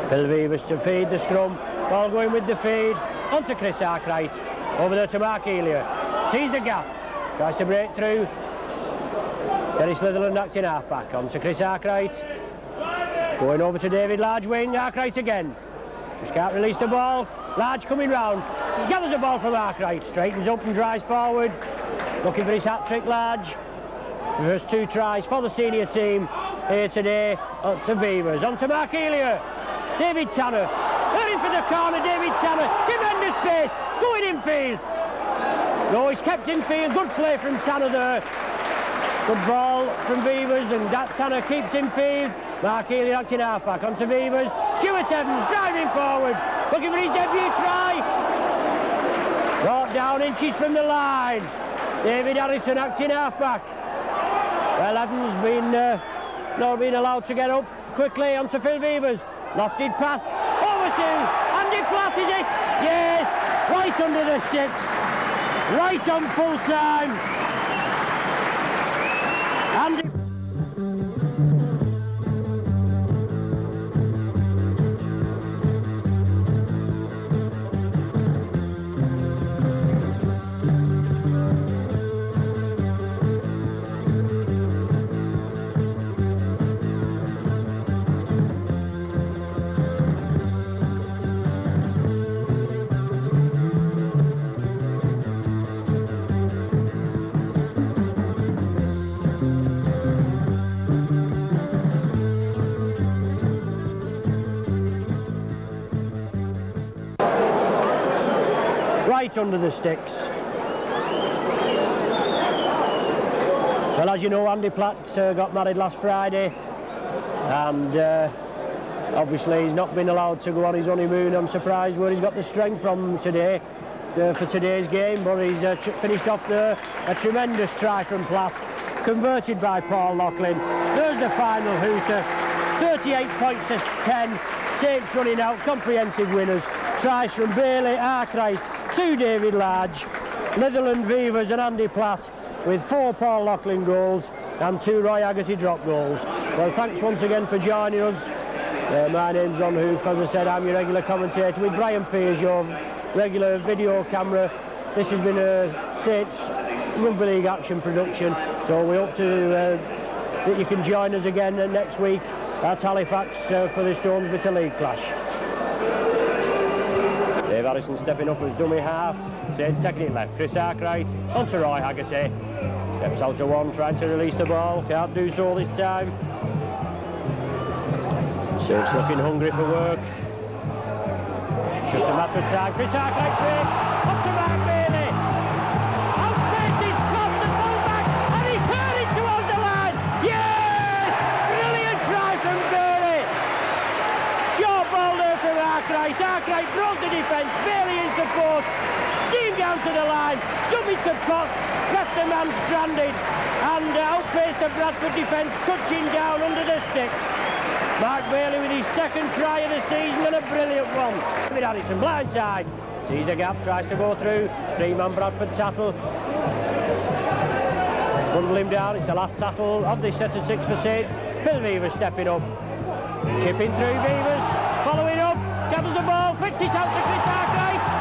Phil Beavers to feed the scrum, ball going with the feed, onto Chris Arkwright. Over there to Mark Elia. Sees the gap. Tries to break through. Dennis Litherland acting half-back. On to Chris Arkwright. Going over to David Large. Wayne Arkwright again. Just can't release the ball. Large coming round. He gathers the ball from Arkwright. Straightens up and drives forward. Looking for his hat-trick, Large. First 2 tries for the senior team here today. On to Beavers. On to Mark Elia. David Tanner. Heading for the corner, David Tanner. Tremendous pace. Going infield. No, he's kept infield. Good play from Tanner there. Good ball from Beavers, and that Tanner keeps infield. Mark Healy acting halfback onto Beavers. Stuart Evans driving forward, looking for his debut try. Brought down inches from the line. David Harrison acting halfback. Well, Evans not been allowed to get up quickly onto Phil Beavers. Lofted pass over to Andy Platt, is it? Yes, right under the sticks, right on full time. Andy. Right under the sticks. Well, as you know, Andy Platt got married last Friday, and obviously he's not been allowed to go on his honeymoon. I'm surprised where he's got the strength from today for today's game, but he's finished off there. A tremendous try from Platt, converted by Paul Locklin. There's the final hooter. 38 points to 10. Saints running out, comprehensive winners. Tries from Bailey, Arkwright, 2 David Large, Litherland, Beavers and Andy Platt, with 4 Paul Locklin goals and 2 Roy Haggerty drop goals. Well, thanks once again for joining us. My name's Ron Hoof. As I said, I'm your regular commentator, with Brian Pears, your regular video camera. This has been a Saints Rugby League action production, so we hope that you can join us again next week at Halifax for the Stones Bitter League clash. Dave Harrison stepping up as dummy half. Saints taking it left. Chris Arkwright onto Roy Haggerty. Steps out to one, trying to release the ball. Can't do so this time. Saints looking hungry for work. Just a matter of time. Chris Arkwright breaks. Up to Mark Bailey. Out faces, drops the ball back, and he's hurling towards the line. Yes! Brilliant try from Bailey. Short ball there from Arkwright. Arkwright broke the defence. Bailey in support. steamed down to the line, dummy to Potts, left the man stranded, and outpaced the Bradford defence, touching down under the sticks. Mark Bailey with his second try of the season and a brilliant one. David Addison, blindside, sees a gap, tries to go through, three-man Bradford tackle. Bundle him down, it's the last tackle of this set of 6 for Sades. Phil Beavers stepping up, chipping through Beavers, following up, gathers the ball, fits it out to Chris Arkwright.